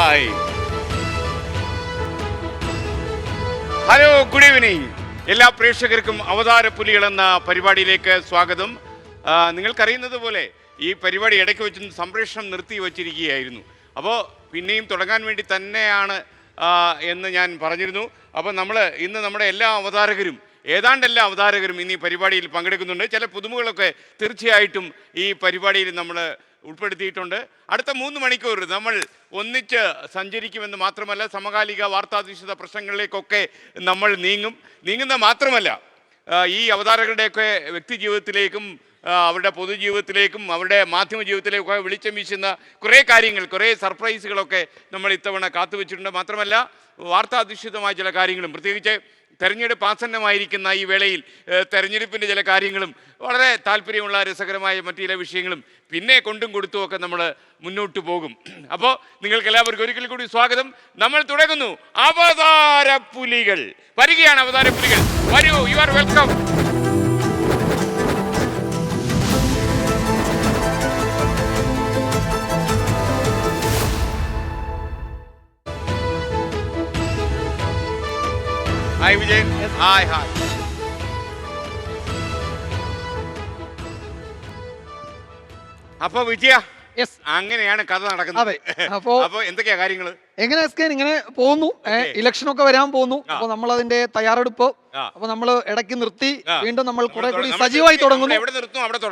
Hi. Hello, good evening. എല്ലാ പ്രേക്ഷകർക്കും അവതാര പുലികൾ എന്ന പരിപാടിയിലേക്ക് സ്വാഗതം. നിങ്ങൾക്കറിയുന്നത് പോലെ ഈ പരിപാടി ഇടയ്ക്ക് വെച്ച് സംപ്രേഷണം നിർത്തി വച്ചിരിക്കുകയായിരുന്നു. അപ്പോൾ പിന്നെയും തുടങ്ങാൻ വേണ്ടി തന്നെയാണ് എന്ന് ഞാൻ പറഞ്ഞിരുന്നു. അപ്പോൾ ഇന്ന് നമ്മുടെ എല്ലാ അവതാരകരും ഏതാണ്ട് എല്ലാ അവതാരകരും ഇന്ന് ഈ പരിപാടിയിൽ പങ്കെടുക്കുന്നുണ്ട്. ചില പുതുമകളൊക്കെ തീർച്ചയായിട്ടും ഈ പരിപാടിയിൽ നമ്മൾ ഉൾപ്പെടുത്തിയിട്ടുണ്ട്. അടുത്ത 3 മണിക്കൂർ നമ്മൾ ഒന്നിച്ച് സഞ്ചരിക്കുമെന്ന് മാത്രമല്ല, സമകാലിക വാർത്താധിഷ്ഠിത പ്രശ്നങ്ങളിലേക്കൊക്കെ നമ്മൾ നീങ്ങുന്ന മാത്രമല്ല, ഈ അവതാരകരുടെയൊക്കെ വ്യക്തി ജീവിതത്തിലേക്കും അവരുടെ പൊതുജീവിതത്തിലേക്കും അവരുടെ മാധ്യമ ജീവിതത്തിലേക്കൊക്കെ വെളിച്ചം വീശുന്ന കുറേ കാര്യങ്ങൾ, കുറേ സർപ്രൈസുകളൊക്കെ നമ്മൾ ഇത്തവണ കാത്തുവെച്ചിട്ടുണ്ട്. മാത്രമല്ല, വാർത്താധിഷ്ഠിതമായ ചില കാര്യങ്ങളും, പ്രത്യേകിച്ച് തെരഞ്ഞെടുപ്പ് ആസന്നമായിരിക്കുന്ന ഈ വേളയിൽ തെരഞ്ഞെടുപ്പിൻ്റെ ചില കാര്യങ്ങളും, വളരെ താല്പര്യമുള്ള രസകരമായ മറ്റു ചില വിഷയങ്ങളും പിന്നെ കൊണ്ടും കൊടുത്തുമൊക്കെ നമ്മൾ മുന്നോട്ട് പോകും. അപ്പോൾ നിങ്ങൾക്ക് എല്ലാവർക്കും ഒരിക്കൽ കൂടി സ്വാഗതം. നമ്മൾ തുടങ്ങുന്നു. അവതാര പുലികൾ വരികയാണ്. അവതാര പുലികൾ വരൂ, you are welcome. Hi Vijayan. Hi hi. അപ്പൊ വിജയ, അങ്ങനെയാണ് കഥ നടക്കുന്നത്. അപ്പൊ എന്തൊക്കെയാ കാര്യങ്ങള്? എങ്ങനെ ഇങ്ങനെ പോകുന്നു, ഇലക്ഷനൊക്കെ വരാൻ പോകുന്നു. അപ്പൊ നമ്മൾ അതിന്റെ തയ്യാറെടുപ്പ് അപ്പൊ നമ്മൾ ഇടയ്ക്ക് നിർത്തി വീണ്ടും നമ്മൾ കുറെ കൂടി സജീവമായി തുടങ്ങുന്നു.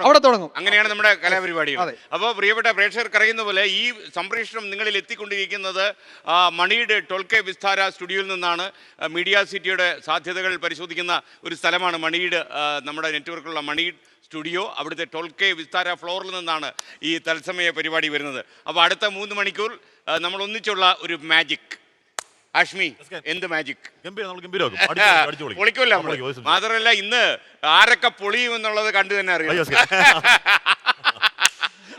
അവിടെ തുടങ്ങും. അങ്ങനെയാണ് നമ്മുടെ കലാപരിപാടികൾ. അപ്പോൾ പ്രിയപ്പെട്ട പ്രേക്ഷകർക്ക് അറിയുന്ന പോലെ ഈ സംപ്രേഷണം നിങ്ങളിൽ എത്തിക്കൊണ്ടിരിക്കുന്നത് മണിയുടെ ടോൾക്കെ വിസ്താര സ്റ്റുഡിയോയിൽ നിന്നാണ്. മീഡിയ സിറ്റിയുടെ സാധ്യതകൾ പരിശോധിക്കുന്ന ഒരു സ്ഥലമാണ് മണിയുടെ, നമ്മുടെ നെറ്റ്വർക്കുള്ള മണി സ്റ്റുഡിയോ. അവിടുത്തെ ടോൾക്കെ വിസ്താര ഫ്ലോറിൽ നിന്നാണ് ഈ തത്സമയ പരിപാടി വരുന്നത്. അപ്പോൾ അടുത്ത 3 മണിക്കൂർ നമ്മൾ ഒന്നിച്ചുള്ള ഒരു മാജിക്. അഷ്മി, എന്ത് മാജിക്? പൊളിക്കുമല്ലോ. മാത്രമല്ല, ഇന്ന് ആരൊക്കെ പൊളിയും എന്നുള്ളത് കണ്ടു തന്നെ അറിയാം.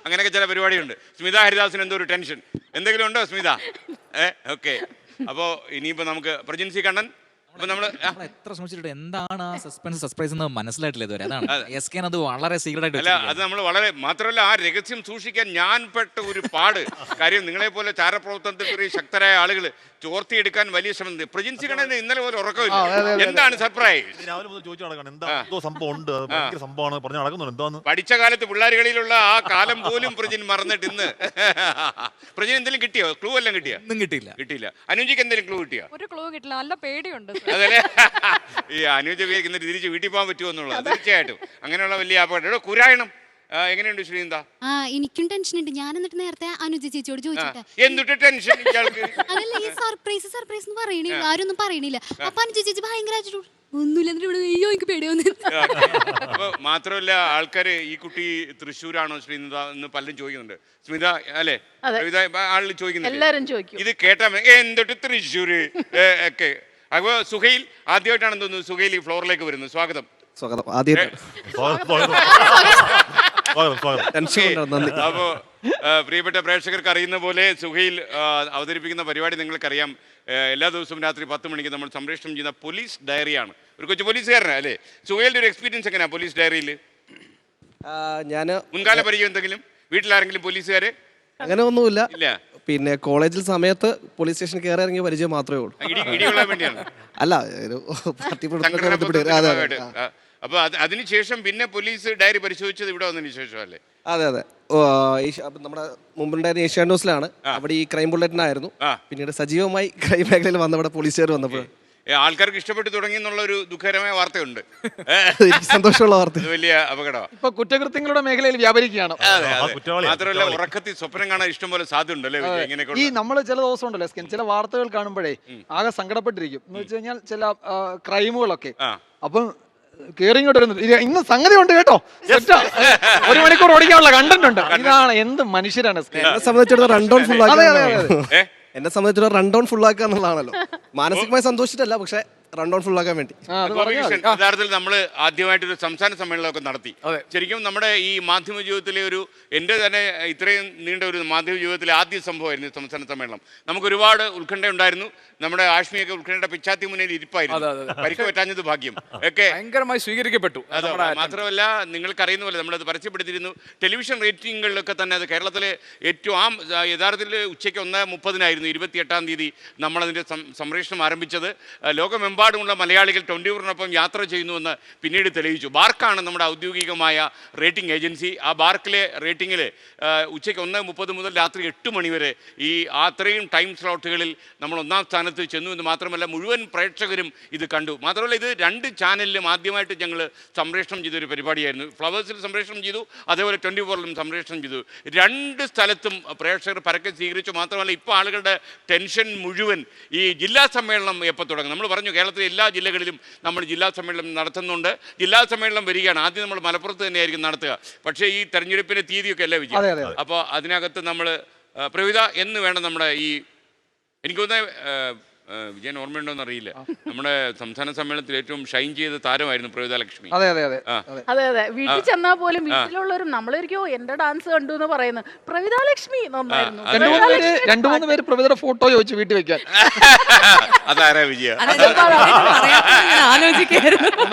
അങ്ങനെയൊക്കെ ചില പരിപാടിയുണ്ട്. സ്മിത ഹരിദാസിന് എന്തോ ഒരു ടെൻഷൻ എന്തെങ്കിലും ഉണ്ടോ സ്മിത? ഓക്കെ. അപ്പോൾ ഇനിയിപ്പോൾ നമുക്ക് പ്രജൻസി കണ്ണൻ. എത്ര ശ്രമിച്ചിട്ട് എന്താണ് ആ സർപ്രൈസ് എന്ന് മനസ്സിലായിട്ടില്ല ഇതുവരെ. അതാണ് അത് വളരെ സീക്രട്ട് ആയിട്ട്. അല്ല, അത് നമ്മൾ വളരെ, മാത്രമല്ല ആ രഹസ്യം സൂക്ഷിക്കാൻ ഞാൻ പെട്ട ഒരു പാട്. കാര്യം നിങ്ങളെ പോലെ ചാരപ്രവർത്തനത്തിൽ ശക്തരായ ആളുകൾ ചോർത്തിയെടുക്കാൻ വലിയ ശ്രമം. പ്രജൻസി കണ്ണന് ഇന്നലെ പോലെ ഉറക്കമില്ല. എന്താണ് സർപ്രൈസ്? പഠിച്ച കാലത്ത് പിള്ളേരുകളിലുള്ള ആ കാലം പോലും പ്രജിൻ മറന്നിട്ട് ഇന്ന് പ്രജിൻ എന്തെങ്കിലും കിട്ടിയോ? ക്ലൂ എല്ലാം കിട്ടിയില്ല. അനുജിക്ക് എന്തെങ്കിലും ക്ലൂ കിട്ടിയോ? ഒരു ക്ലൂ കിട്ടില്ല. നല്ല പേടിയുണ്ട്. അതല്ലേ, ഈ അനുജ ഇന്ന് തിരിച്ച് വീട്ടിൽ പോകാൻ പറ്റുമോ എന്നുള്ളത്. തീർച്ചയായിട്ടും അങ്ങനെയുള്ള വലിയ ആപ്പാട്. കുരായണം എങ്ങനെയുണ്ട് ശ്രീന്ത? എനിക്കും ടെൻഷൻ ഉണ്ട്. ഞാൻ എന്നിട്ട് നേരത്തെ അനുജ ചേച്ചിയോട് ചോദിച്ചിട്ട് എന്തുട്ട് ടെൻഷൻ? അതല്ല, ഈ സർപ്രൈസ് പറയണില്ല, ആരും ഒന്നും പറയണില്ല. അപ്പൊ അനുജ ചേച്ചി ഭയങ്കര ഒന്നുമില്ല, അയ്യോ എനിക്ക് പേടിയൊന്നും. മാത്രമല്ല, ആൾക്കാര് ഈ കുട്ടി തൃശ്ശൂരാണോ ശ്രീനിത എന്ന് പലരും ചോദിക്കുന്നുണ്ട്. സ്മിത അല്ലെ? ആളിൽ ചോദിക്കുന്നുണ്ട്. ഇത് കേട്ടാ എന്തൊട്ട് തൃശ്ശൂര് ഒക്കെ. അപ്പൊ സുഹൈൽ ആദ്യമായിട്ടാണെന്ന് തോന്നുന്നു സുഹൈൽ ഈ ഫ്ലോറിലേക്ക് വരുന്നത്. സ്വാഗതം. അപ്പോ പ്രിയപ്പെട്ട പ്രേക്ഷകർക്ക് അറിയുന്ന പോലെ സുഹൈൽ അവതരിപ്പിക്കുന്ന പരിപാടി നിങ്ങൾക്കറിയാം. എല്ലാ ദിവസവും രാത്രി 10 മണിക്ക് നമ്മൾ സംപ്രേഷണം ചെയ്യുന്ന പോലീസ് ഡയറിയാണ്. ഒരു കൊച്ചു പോലീസുകാരനാ അല്ലേ? സുഹൈലിന്റെ ഒരു എക്സ്പീരിയൻസ് എങ്ങനെയാ പോലീസ് ഡയറിയിൽ? മുൻകാല പരിചയം എന്തെങ്കിലും? വീട്ടിലാരെങ്കിലും പോലീസുകാര്? അങ്ങനെ ഒന്നുമില്ല. പിന്നെ കോളേജിൽ സമയത്ത് പോലീസ് സ്റ്റേഷൻ കയറി ഇറങ്ങിയ പരിചയം മാത്രമേ ഉള്ളൂ. അല്ല, അപ്പൊ അതിനുശേഷം പിന്നെ പോലീസ് ഡയറി പരിശോധിച്ചത് ഇവിടെ വന്നതിന് ശേഷം അല്ലേ? അതെ. നമ്മുടെ മുമ്പുണ്ടായിരുന്ന ഏഷ്യാനെറ്റ് ന്യൂസിലാണ്. അവിടെ ഈ ക്രൈം ബുള്ളറ്റിനായിരുന്നു. പിന്നീട് സജീവമായി ക്രൈം മേഖലയിൽ വന്നവിടെ പോലീസുകാർ വന്നപ്പോൾ ആൾക്കാർക്ക് ഇഷ്ടപ്പെട്ടു തുടങ്ങി എന്നുള്ള ഒരു ദുഃഖകരമായ വാർത്തയുണ്ട്. സന്തോഷമുള്ള വാർത്ത. വലിയ അപകടമാണ്. ഇപ്പൊ കുറ്റകൃത്യങ്ങളുടെ മേഖലയിൽ വ്യാപരിക്കുകയാണ്. മാത്രമല്ല, ഉറക്കത്തിൽ സ്വപ്നം കാണാൻ ഇഷ്ടം പോലെ സാധ്യത ഉണ്ടല്ലേ ഈ നമ്മൾ ചില ദിവസം ഉണ്ടല്ലോ ചില വാർത്തകൾ കാണുമ്പോഴേ ആകെ സങ്കടപ്പെട്ടിരിക്കും. എന്ന് വെച്ച് കഴിഞ്ഞാൽ ചില ക്രൈമുകളൊക്കെ. അപ്പം കേറി ഇങ്ങോട്ട് വരുന്നത് ഇന്ന് സംഗതി ഉണ്ട് കേട്ടോ. 1 മണിക്കൂർ ഓടിക്കാനുള്ള കണ്ടന്റ് ഉണ്ട്. ഇതാണ് എന്ത് മനുഷ്യരാണ്. എന്നെ സംബന്ധിച്ചിടത്തോളം റൺ ഫുൾ ആക്കുക എന്നുള്ളതാണല്ലോ. മാനസികമായി സന്തോഷിച്ചിട്ടല്ല, പക്ഷെ റൺ ഓൺ ഫുൾ ആക്കാൻ വേണ്ടി. ഗോപികൃഷ്ണൻ, യഥാർത്ഥത്തിൽ നമ്മൾ ആദ്യമായിട്ടൊരു സംസ്ഥാന സമ്മേളനമൊക്കെ നടത്തി. ശരിക്കും നമ്മുടെ ഈ മാധ്യമ ജീവിതത്തിലെ എൻ്റെ തന്നെ ഇത്രയും നീണ്ട ഒരു മാധ്യമ ജീവിതത്തിലെ ആദ്യ സംഭവമായിരുന്നു സംസ്ഥാന സമ്മേളനം. നമുക്ക് ഒരുപാട് ഉത്കണ്ഠ ഉണ്ടായിരുന്നു. നമ്മുടെ ആഷ്മിയൊക്കെ ഉത്കണ്ഠയുടെ പിച്ചാത്തി മുന്നിൽ ഇരിപ്പായിരുന്നു. പരിക്ക് പറ്റാഞ്ഞത് ഭാഗ്യം ഒക്കെ ഭയങ്കരമായി സ്വീകരിക്കപ്പെട്ടു. മാത്രമല്ല, നിങ്ങൾക്കറിയുന്ന പോലെ നമ്മളത് പരസ്യപ്പെടുത്തിയിരുന്നു. ടെലിവിഷൻ റേറ്റിംഗുകളിലൊക്കെ തന്നെ അത് കേരളത്തിലെ ഏറ്റവും യഥാർത്ഥത്തിൽ ഉച്ചയ്ക്ക് 1:30 28-ാം തീയതി നമ്മളതിൻ്റെ സംപ്രേഷണം ആരംഭിച്ചത്. ലോകമെമ്പാടുമുള്ള മലയാളികൾ 24-നൊപ്പം യാത്ര ചെയ്യുന്നുവെന്ന് പിന്നീട് തെളിയിച്ചു. ബാർക്കാണ് നമ്മുടെ ഔദ്യോഗികമായ റേറ്റിംഗ് ഏജൻസി. ആ ബാർക്കിലെ റേറ്റിംഗിൽ ഉച്ചയ്ക്ക് 1:30 മുതൽ രാത്രി 8 മണി വരെ ഈ അത്രയും ടൈം സ്ലോട്ടുകളിൽ നമ്മൾ 1-ാം സ്ഥാനത്ത് ചെന്നു എന്ന് മാത്രമല്ല മുഴുവൻ പ്രേക്ഷകരും ഇത് കണ്ടു. മാത്രമല്ല, ഇത് 2 ചാനലിലും ആദ്യമായിട്ട് ഞങ്ങൾ സംപ്രേഷണം ചെയ്തൊരു പരിപാടിയായിരുന്നു. ഫ്ലവേഴ്സിൽ സംപ്രേഷണം ചെയ്തു, അതേപോലെ 24-ലും സംപ്രേഷണം ചെയ്തു. 2 സ്ഥലത്തും പ്രേക്ഷകർ പരക്കെ സ്വീകരിച്ചു. മാത്രമല്ല, ഇപ്പോൾ ആളുകളുടെ ടെൻഷൻ മുഴുവൻ ഈ ജില്ലാ സമ്മേളനം എപ്പോൾ തുടങ്ങും. നമ്മൾ പറഞ്ഞു കേരളത്തിലെ എല്ലാ ജില്ലകളിലും നമ്മൾ ജില്ലാ സമ്മേളനം നടത്തുന്നുണ്ട്. ജില്ലാ സമ്മേളനം വരികയാണ്. ആദ്യം നമ്മൾ മലപ്പുറത്ത് തന്നെയായിരിക്കും നടത്തുക. പക്ഷേ ഈ തെരഞ്ഞെടുപ്പിൻ്റെ തീയതിയൊക്കെ അല്ലേ വിജയം. അപ്പോൾ അതിനകത്ത് നമ്മൾ പ്രവിത എന്ന് വേണം നമ്മുടെ ഈ എനിക്ക് തോന്നുന്നത് വിജയൻ ഓർമ്മയുണ്ടോന്ന് അറിയില്ല, നമ്മുടെ സംസ്ഥാന സമ്മേളനത്തിൽ ഏറ്റവും ഷൈൻ ചെയ്ത താരമായിരുന്നു പ്രവിത ലക്ഷ്മി. അതെ വീട്ടിൽ ചെന്നാൽ പോലും വീട്ടിലുള്ളവരും നമ്മളൊരിക്കോ എന്റെ ഡാൻസ് കണ്ടു എന്ന് പറയുന്നു. പ്രവിത ലക്ഷ്മി നന്നായിരുന്നു. 2-3 പേര് പ്രവിതയുടെ ഫോട്ടോ ചോദിച്ചു വീട്ടിൽ വെക്കാൻ. അതാരാ വിജയ?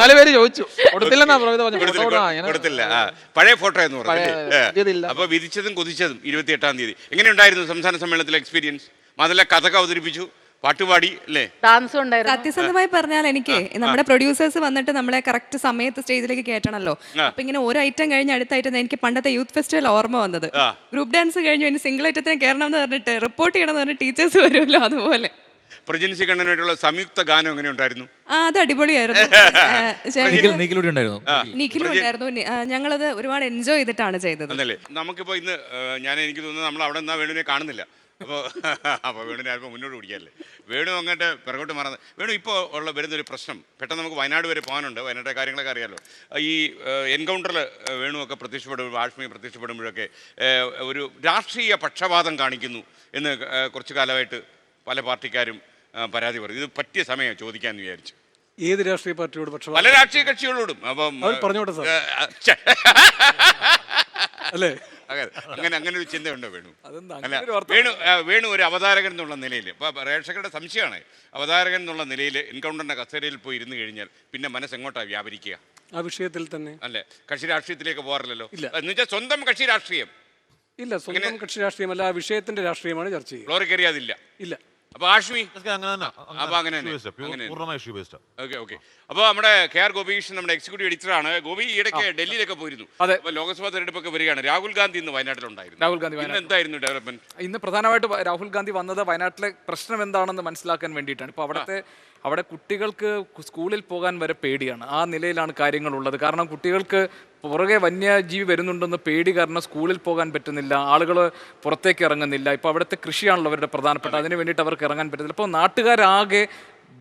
4 പേര് ചോദിച്ചു, കൊടുത്തില്ലെന്നാ പ്രവിത പറഞ്ഞു. കൊടുത്തില്ല. പഴയ ഫോട്ടോ എന്ന് പറഞ്ഞു. അപ്പൊ വിധിച്ചതും കൊതിച്ചതും 28-ാം തീയതി. എങ്ങനെയുണ്ടായിരുന്നു സംസ്ഥാന സമ്മേളനത്തിലെ എക്സ്പീരിയൻസ്? മാത്രമല്ല കഥകൾ അവതരിപ്പിച്ചു, പാട്ടുപാടി അല്ലേ, ഡാൻസ് ഉണ്ടായിരുന്നു. സത്യസന്ധമായി പറഞ്ഞാൽ എനിക്ക് നമ്മുടെ പ്രൊഡ്യൂസേഴ്സ് വന്നിട്ട് നമ്മളെ കറക്റ്റ് സമയത്ത് സ്റ്റേജിലേക്ക് കയറ്റണല്ലോ. അപ്പൊ ഇങ്ങനെ ഒരു ഐറ്റം കഴിഞ്ഞ് അടുത്ത ഐറ്റം എനിക്ക് പണ്ടത്തെ യൂത്ത് ഫെസ്റ്റിവൽ ഓർമ്മ വന്നത്. ഗ്രൂപ്പ് ഡാൻസ് കഴിഞ്ഞു ഇനി സിംഗിൾ ഐറ്റത്തിന് കയറണം എന്ന് പറഞ്ഞിട്ട് റിപ്പോർട്ട് ചെയ്യണം എന്ന് പറഞ്ഞിട്ട് ടീച്ചേഴ്സ് വരുമല്ലോ, അതുപോലെ. പ്രജൻസി കണ്ണനുമായിട്ടുള്ള സംയുക്ത ഗാനം എങ്ങനെ ഉണ്ടായിരുന്നു? അത് അടിപൊളിയായിരുന്നു. നിഖിലൂടെ ഉണ്ടായിരുന്നു. നിഖിലും ഉണ്ടായിരുന്നു. ഞങ്ങളത് ഒരുപാട് എൻജോയ് ചെയ്തിട്ടാണ് ചെയ്തത്. നമുക്കിപ്പോ ഇന്ന് എനിക്ക് തോന്നുന്നു നമ്മൾ അവിടെ നിന്നാ വേണുവിനെ കാണുന്നില്ല. അപ്പോൾ വേണുവിനെ അല്പം മുന്നോട്ട് പിടിക്കാമല്ലേ. വേണു അങ്ങോട്ട് പിറകോട്ട് മറന്ന്. വേണു ഇപ്പോൾ വരുന്നൊരു പ്രശ്നം, പെട്ടെന്ന് നമുക്ക് വയനാട് വരെ പോകാനുണ്ട്. വയനാട്ടിലെ കാര്യങ്ങളൊക്കെ അറിയാമല്ലോ. ഈ എൻകൗണ്ടറിൽ വേണുവൊക്കെ പ്രത്യക്ഷപ്പെടുമ്പോൾ, ആഷ്മി പ്രത്യക്ഷപ്പെടുമ്പോഴൊക്കെ ഒരു രാഷ്ട്രീയ പക്ഷപാതം കാണിക്കുന്നു എന്ന് കുറച്ചു കാലമായിട്ട് പല പാർട്ടിക്കാരും പരാതി പറയും. ഇത് പറ്റിയ സമയം ചോദിക്കാമെന്ന് വിചാരിച്ചു. ഏത് രാഷ്ട്രീയ പാർട്ടിയോട്? പല രാഷ്ട്രീയ കക്ഷികളോടും. അപ്പം പറഞ്ഞോട്ടെ സാർ അല്ലേ? അങ്ങനെ ഒരു ചിന്തയുണ്ടോ വേണു? അല്ല, വേണു ഒരു അവതാരകൻ എന്നുള്ള നിലയിൽ, ഇപ്പോൾ പ്രേക്ഷകരുടെ സംശയമാണ്, അവതാരകൻ എന്നുള്ള നിലയിൽ എൻകൗണ്ടറിന്റെ കസേരയിൽ പോയി ഇരുന്ന് കഴിഞ്ഞാൽ പിന്നെ മനസ്സെങ്ങോട്ടാണ് വ്യാപരിക്കുക? ആ വിഷയത്തിൽ തന്നെ അല്ലേ? കക്ഷി രാഷ്ട്രീയത്തിലേക്ക് പോകാറില്ലല്ലോ. എന്ന് വെച്ചാൽ സ്വന്തം കക്ഷി രാഷ്ട്രീയം ഇല്ല, സ്വന്തം കക്ഷി രാഷ്ട്രീയമല്ല, ആ വിഷയത്തിന്റെ രാഷ്ട്രീയമാണ് ചർച്ച ചെയ്യുന്നത്. ഫ്ലോറിൽ കയറിയാതില്ല. ഇല്ല. അപ്പൊ ആഷ്മി ഓക്കെ. അപ്പോൾ നമ്മുടെ KR ഗോപികൃഷ്ണൻ നമ്മുടെ എക്സിക്യൂട്ടീവ് എഡിറ്ററാണ്. ഗോപി ഈയിടയ്ക്ക് ഡൽഹിയിലൊക്കെ പോയിരുന്നു. അപ്പോൾ ലോക്സഭാ തെരഞ്ഞെടുപ്പൊക്കെ വരികയാണ്. രാഹുൽ ഗാന്ധി ഇന്ന് വയനാട്ടിലുണ്ടായിരുന്നു. രാഹുൽ ഗാന്ധി എന്തായിരുന്നു ഡെവലപ്മെന്റ്? ഇന്ന് പ്രധാനമായിട്ട് രാഹുൽ ഗാന്ധി വന്നത് വയനാട്ടിലെ പ്രശ്നം എന്താണെന്ന് മനസ്സിലാക്കാൻ വേണ്ടിയിട്ടാണ്. ഇപ്പോൾ അവിടെ കുട്ടികൾക്ക് സ്കൂളിൽ പോകാൻ വരെ പേടിയാണ്. ആ നിലയിലാണ് കാര്യങ്ങളുള്ളത്. കാരണം കുട്ടികൾക്ക് പുറകെ വന്യജീവി വരുന്നുണ്ടെന്ന് പേടി കാരണം സ്കൂളിൽ പോകാൻ പറ്റുന്നില്ല, ആളുകൾ പുറത്തേക്ക് ഇറങ്ങുന്നില്ല. ഇപ്പോൾ അവിടുത്തെ കൃഷിയാണല്ലോ അവരുടെ പ്രധാനപ്പെട്ട, അതിന് വേണ്ടിയിട്ട് അവർക്ക് ഇറങ്ങാൻ പറ്റുന്നില്ല. അപ്പോൾ നാട്ടുകാരാകെ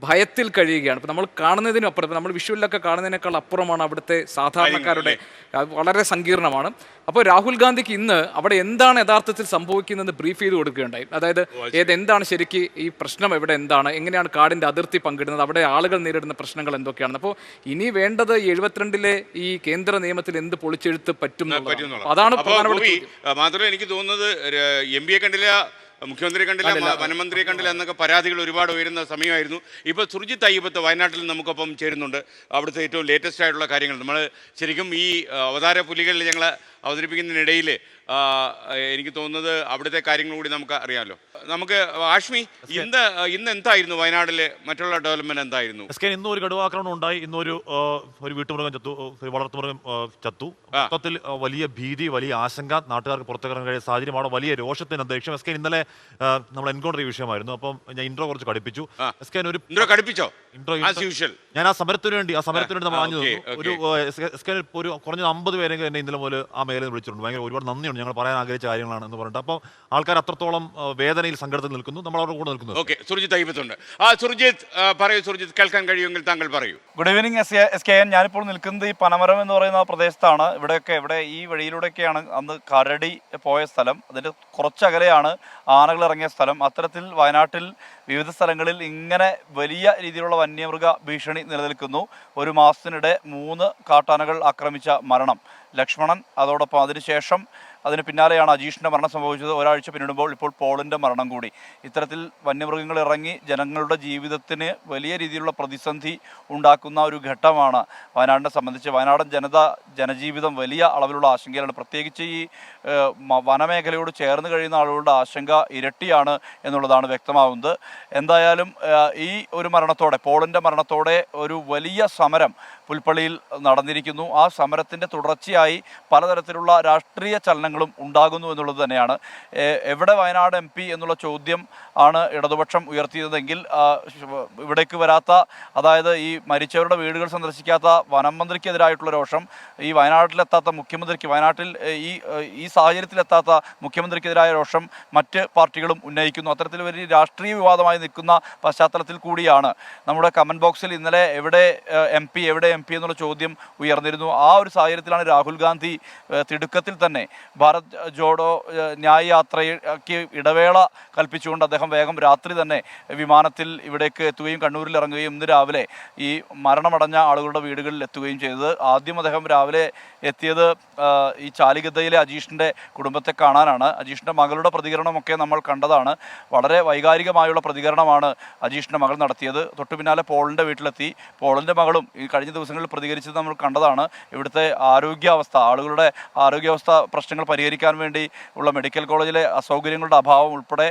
ഭയത്തിൽ കഴിയുകയാണ്. ഇപ്പോൾ നമ്മൾ കാണുന്നതിനും അപ്പുറം, നമ്മൾ വിഷ്വലിലൊക്കെ കാണുന്നതിനേക്കാൾ അപ്പുറമാണ് അവിടുത്തെ സാധാരണക്കാരുടെ, വളരെ സങ്കീർണമാണ്. അപ്പോൾ രാഹുൽ ഗാന്ധിക്ക് ഇന്ന് അവിടെ എന്താണ് യഥാർത്ഥത്തിൽ സംഭവിക്കുന്നതെന്ന് ബ്രീഫ് ചെയ്ത് കൊടുക്കുകയുണ്ടായി. അതായത് എന്താണ് ശരിക്ക് ഈ പ്രശ്നം, എവിടെ എന്താണ്, എങ്ങനെയാണ് കാടിൻ്റെ അതിർത്തി പങ്കിടുന്നത്, അവിടെ ആളുകൾ നേരിടുന്ന പ്രശ്നങ്ങൾ എന്തൊക്കെയാണ്. അപ്പോൾ ഇനി വേണ്ടത് 72-ലെ ഈ കേന്ദ്ര നിയമത്തിൽ എന്ത് പൊളിച്ചെഴുത്ത് പറ്റും, അതാണ് പ്രധാനപ്പെട്ട. മാത്രമല്ല എനിക്ക് തോന്നുന്നത് MP കണ്ടില്ല, മുഖ്യമന്ത്രി കണ്ടില്ല, വനമന്ത്രിയെ കണ്ടില്ല എന്നൊക്കെ പരാതികൾ ഒരുപാട് ഉയരുന്ന സമയമായിരുന്നു. ഇപ്പോൾ സുർജിത്ത് അയ്യപ്പത്ത് വയനാട്ടിൽ നമുക്കൊപ്പം ചേരുന്നുണ്ട്. അവിടുത്തെ ഏറ്റവും ലേറ്റസ്റ്റ് ആയിട്ടുള്ള കാര്യങ്ങൾ നമ്മൾ ശരിക്കും ഈ അവതാര പുലികളിൽ ഞങ്ങൾ അവതരിപ്പിക്കുന്നതിനിടയിൽ എനിക്ക് തോന്നുന്നത് അവിടുത്തെ കാര്യങ്ങൾ കൂടി നമുക്ക് അറിയാമല്ലോ. നമുക്ക് ആഷ്മി, ഇന്ന് എന്തായിരുന്നു വയനാട്ടിലെ മറ്റുള്ള ഡെവലപ്മെന്റ് എന്തായിരുന്നു? ഇന്നും ഒരു കടുവാക്രമണം ഉണ്ടായി. ഇന്നൊരു വീട്ടുമൃഗം ചത്തു, വളർത്തുമൃഗം ചത്തു. മൊത്തത്തിൽ വലിയ ഭീതി, വലിയ ആശങ്ക, നാട്ടുകാർക്ക് പുറത്തിറങ്ങാൻ കഴിയുന്ന സാഹചര്യമാണ്, വലിയ രോഷത്തിന് അന്തരീക്ഷം. എസ്കേൻ ഇന്നലെ നമ്മൾ എൻകൗണ്ടർ വിഷയമായിരുന്നു. അപ്പം ഞാൻ ഇൻട്രോ കുറച്ച് കടുപ്പിച്ചു. എസ്കേൻ ഒരു ഞാൻ ആ സമരത്തിന് വേണ്ടി നമ്മൾ ആഞ്ഞു തന്നു. ഒരു കുറഞ്ഞ 50 പേരെങ്കിലും എന്നെ ഇന്നലെ മുതൽ ആ മേഖലയിൽ വിളിച്ചിട്ടുണ്ട്. ഭയങ്കര ഒരുപാട് നന്ദിയുണ്ട്, ഞങ്ങൾ പറയാൻ ആഗ്രഹിച്ച കാര്യങ്ങളാണ് എന്ന് പറഞ്ഞിട്ട്. അപ്പോൾ ആൾക്കാർ അത്രത്തോളം വേദനയിൽ സങ്കടത്തിൽ നിൽക്കുന്നു, നമ്മൾ അവരുടെ കൂടെ നിൽക്കുന്നു. ഓക്കെ, സുർജിത്ത് അയ്യപ്പത്തുണ്ട്. സുർജിത്ത് പറയൂ. സുർജിത്ത്, കേൾക്കാൻ കഴിയുമെങ്കിൽ താങ്കൾ പറയൂ. Good evening SKN. ഞാനിപ്പോൾ നിൽക്കുന്നത് ഈ പനമരം എന്ന് പറയുന്ന പ്രദേശത്താണ്. ഇവിടെ ഈ വഴിയിലൂടെയൊക്കെയാണ് അന്ന് കരടി പോയ സ്ഥലം. അതിൻ്റെ കുറച്ചകലെയാണ് ആനകൾ ഇറങ്ങിയ സ്ഥലം. അത്തരത്തിൽ വയനാട്ടിൽ വിവിധ സ്ഥലങ്ങളിൽ ഇങ്ങനെ വലിയ രീതിയിലുള്ള വന്യമൃഗ ഭീഷണി നിലനിൽക്കുന്നു. ഒരു മാസത്തിനിടെ 3 കാട്ടാനകൾ ആക്രമിച്ച മരണം. ലക്ഷ്മണൻ, അതോടൊപ്പം അതിനുശേഷം അതിന് പിന്നാലെയാണ് അജീഷിൻ്റെ മരണം സംഭവിച്ചത്. ഒരാഴ്ച പിന്നിടുമ്പോൾ ഇപ്പോൾ പോളിൻ്റെ മരണം കൂടി. ഇത്തരത്തിൽ വന്യമൃഗങ്ങൾ ഇറങ്ങി ജനങ്ങളുടെ ജീവിതത്തിന് വലിയ രീതിയിലുള്ള പ്രതിസന്ധി ഉണ്ടാക്കുന്ന ഒരു ഘട്ടമാണ് വയനാടിനെ സംബന്ധിച്ച്. വയനാടൻ ജനജീവിതം വലിയ അളവിലുള്ള ആശങ്കയിലാണ്. പ്രത്യേകിച്ച് ഈ വനമേഖലയോട് ചേർന്ന് കഴിയുന്ന ആളുകളുടെ ആശങ്ക ഇരട്ടിയാണ് എന്നുള്ളതാണ് വ്യക്തമാവുന്നത്. എന്തായാലും ഈ ഒരു മരണത്തോടെ, പോളിൻ്റെ മരണത്തോടെ ഒരു വലിയ സമരം പുൽപ്പള്ളിയിൽ നടന്നിരിക്കുന്നു. ആ സമരത്തിൻ്റെ തുടർച്ചയായി പലതരത്തിലുള്ള രാഷ്ട്രീയ ചലനങ്ങളും ഉണ്ടാകുന്നു എന്നുള്ളത് തന്നെയാണ്. എവിടെ വയനാട് MP എന്നുള്ള ചോദ്യം ആണ് ഇടതുപക്ഷം ഉയർത്തിയതെങ്കിൽ ഇവിടേക്ക് വരാത്ത, അതായത് ഈ മരിച്ചവരുടെ വീടുകൾ സന്ദർശിക്കാത്ത വനം മന്ത്രിക്കെതിരായിട്ടുള്ള രോഷം, ഈ വയനാട്ടിലെത്താത്ത മുഖ്യമന്ത്രിക്ക്, വയനാട്ടിൽ ഈ സാഹചര്യത്തിലെത്താത്ത മുഖ്യമന്ത്രിക്കെതിരായ രോഷം മറ്റ് പാർട്ടികളും ഉന്നയിക്കുന്നു. അത്തരത്തിൽ വലിയ രാഷ്ട്രീയ വിവാദമായി നിൽക്കുന്ന പശ്ചാത്തലത്തിൽ കൂടിയാണ് നമ്മുടെ കമൻറ്റ് ബോക്സിൽ ഇന്നലെ എവിടെ MP എന്നുള്ള ചോദ്യം ഉയർന്നിരുന്നു. ആ ഒരു സാഹചര്യത്തിലാണ് രാഹുൽ ഗാന്ധി തിടുക്കത്തിൽ തന്നെ ഭാരത് ജോഡോ ന്യായ് യാത്രയ്ക്ക് ഇടവേള കൽപ്പിച്ചുകൊണ്ട് അദ്ദേഹം വേഗം രാത്രി തന്നെ വിമാനത്തിൽ ഇവിടേക്ക് എത്തുകയും കണ്ണൂരിൽ ഇറങ്ങുകയും ഇന്ന് രാവിലെ ഈ മരണമടഞ്ഞ ആളുകളുടെ വീടുകളിൽ എത്തുകയും ചെയ്തത്. ആദ്യം അദ്ദേഹം രാവിലെ എത്തിയത് ഈ ചാലിഗദ്ദയിലെ അജീഷിൻ്റെ കുടുംബത്തെ കാണാനാണ്. അജീഷിൻ്റെ മകളുടെ പ്രതികരണമൊക്കെ നമ്മൾ കണ്ടതാണ്. വളരെ വൈകാരികമായുള്ള പ്രതികരണമാണ് അജീഷിൻ്റെ മകൾ നടത്തിയത്. തൊട്ടു പിന്നാലെ പോളിൻ്റെ വീട്ടിലെത്തി. പോളിൻ്റെ മകളും ഈ കഴിഞ്ഞ ദിവസങ്ങളിൽ പ്രതികരിച്ചത് നമ്മൾ കണ്ടതാണ്. ഇവിടുത്തെ ആരോഗ്യാവസ്ഥ, ആളുകളുടെ ആരോഗ്യാവസ്ഥ പ്രശ്നങ്ങൾ പരിഹരിക്കാൻ വേണ്ടി ഉള്ള മെഡിക്കൽ കോളേജിലെ അസൗകര്യങ്ങളുടെ അഭാവം ഉൾപ്പെടെ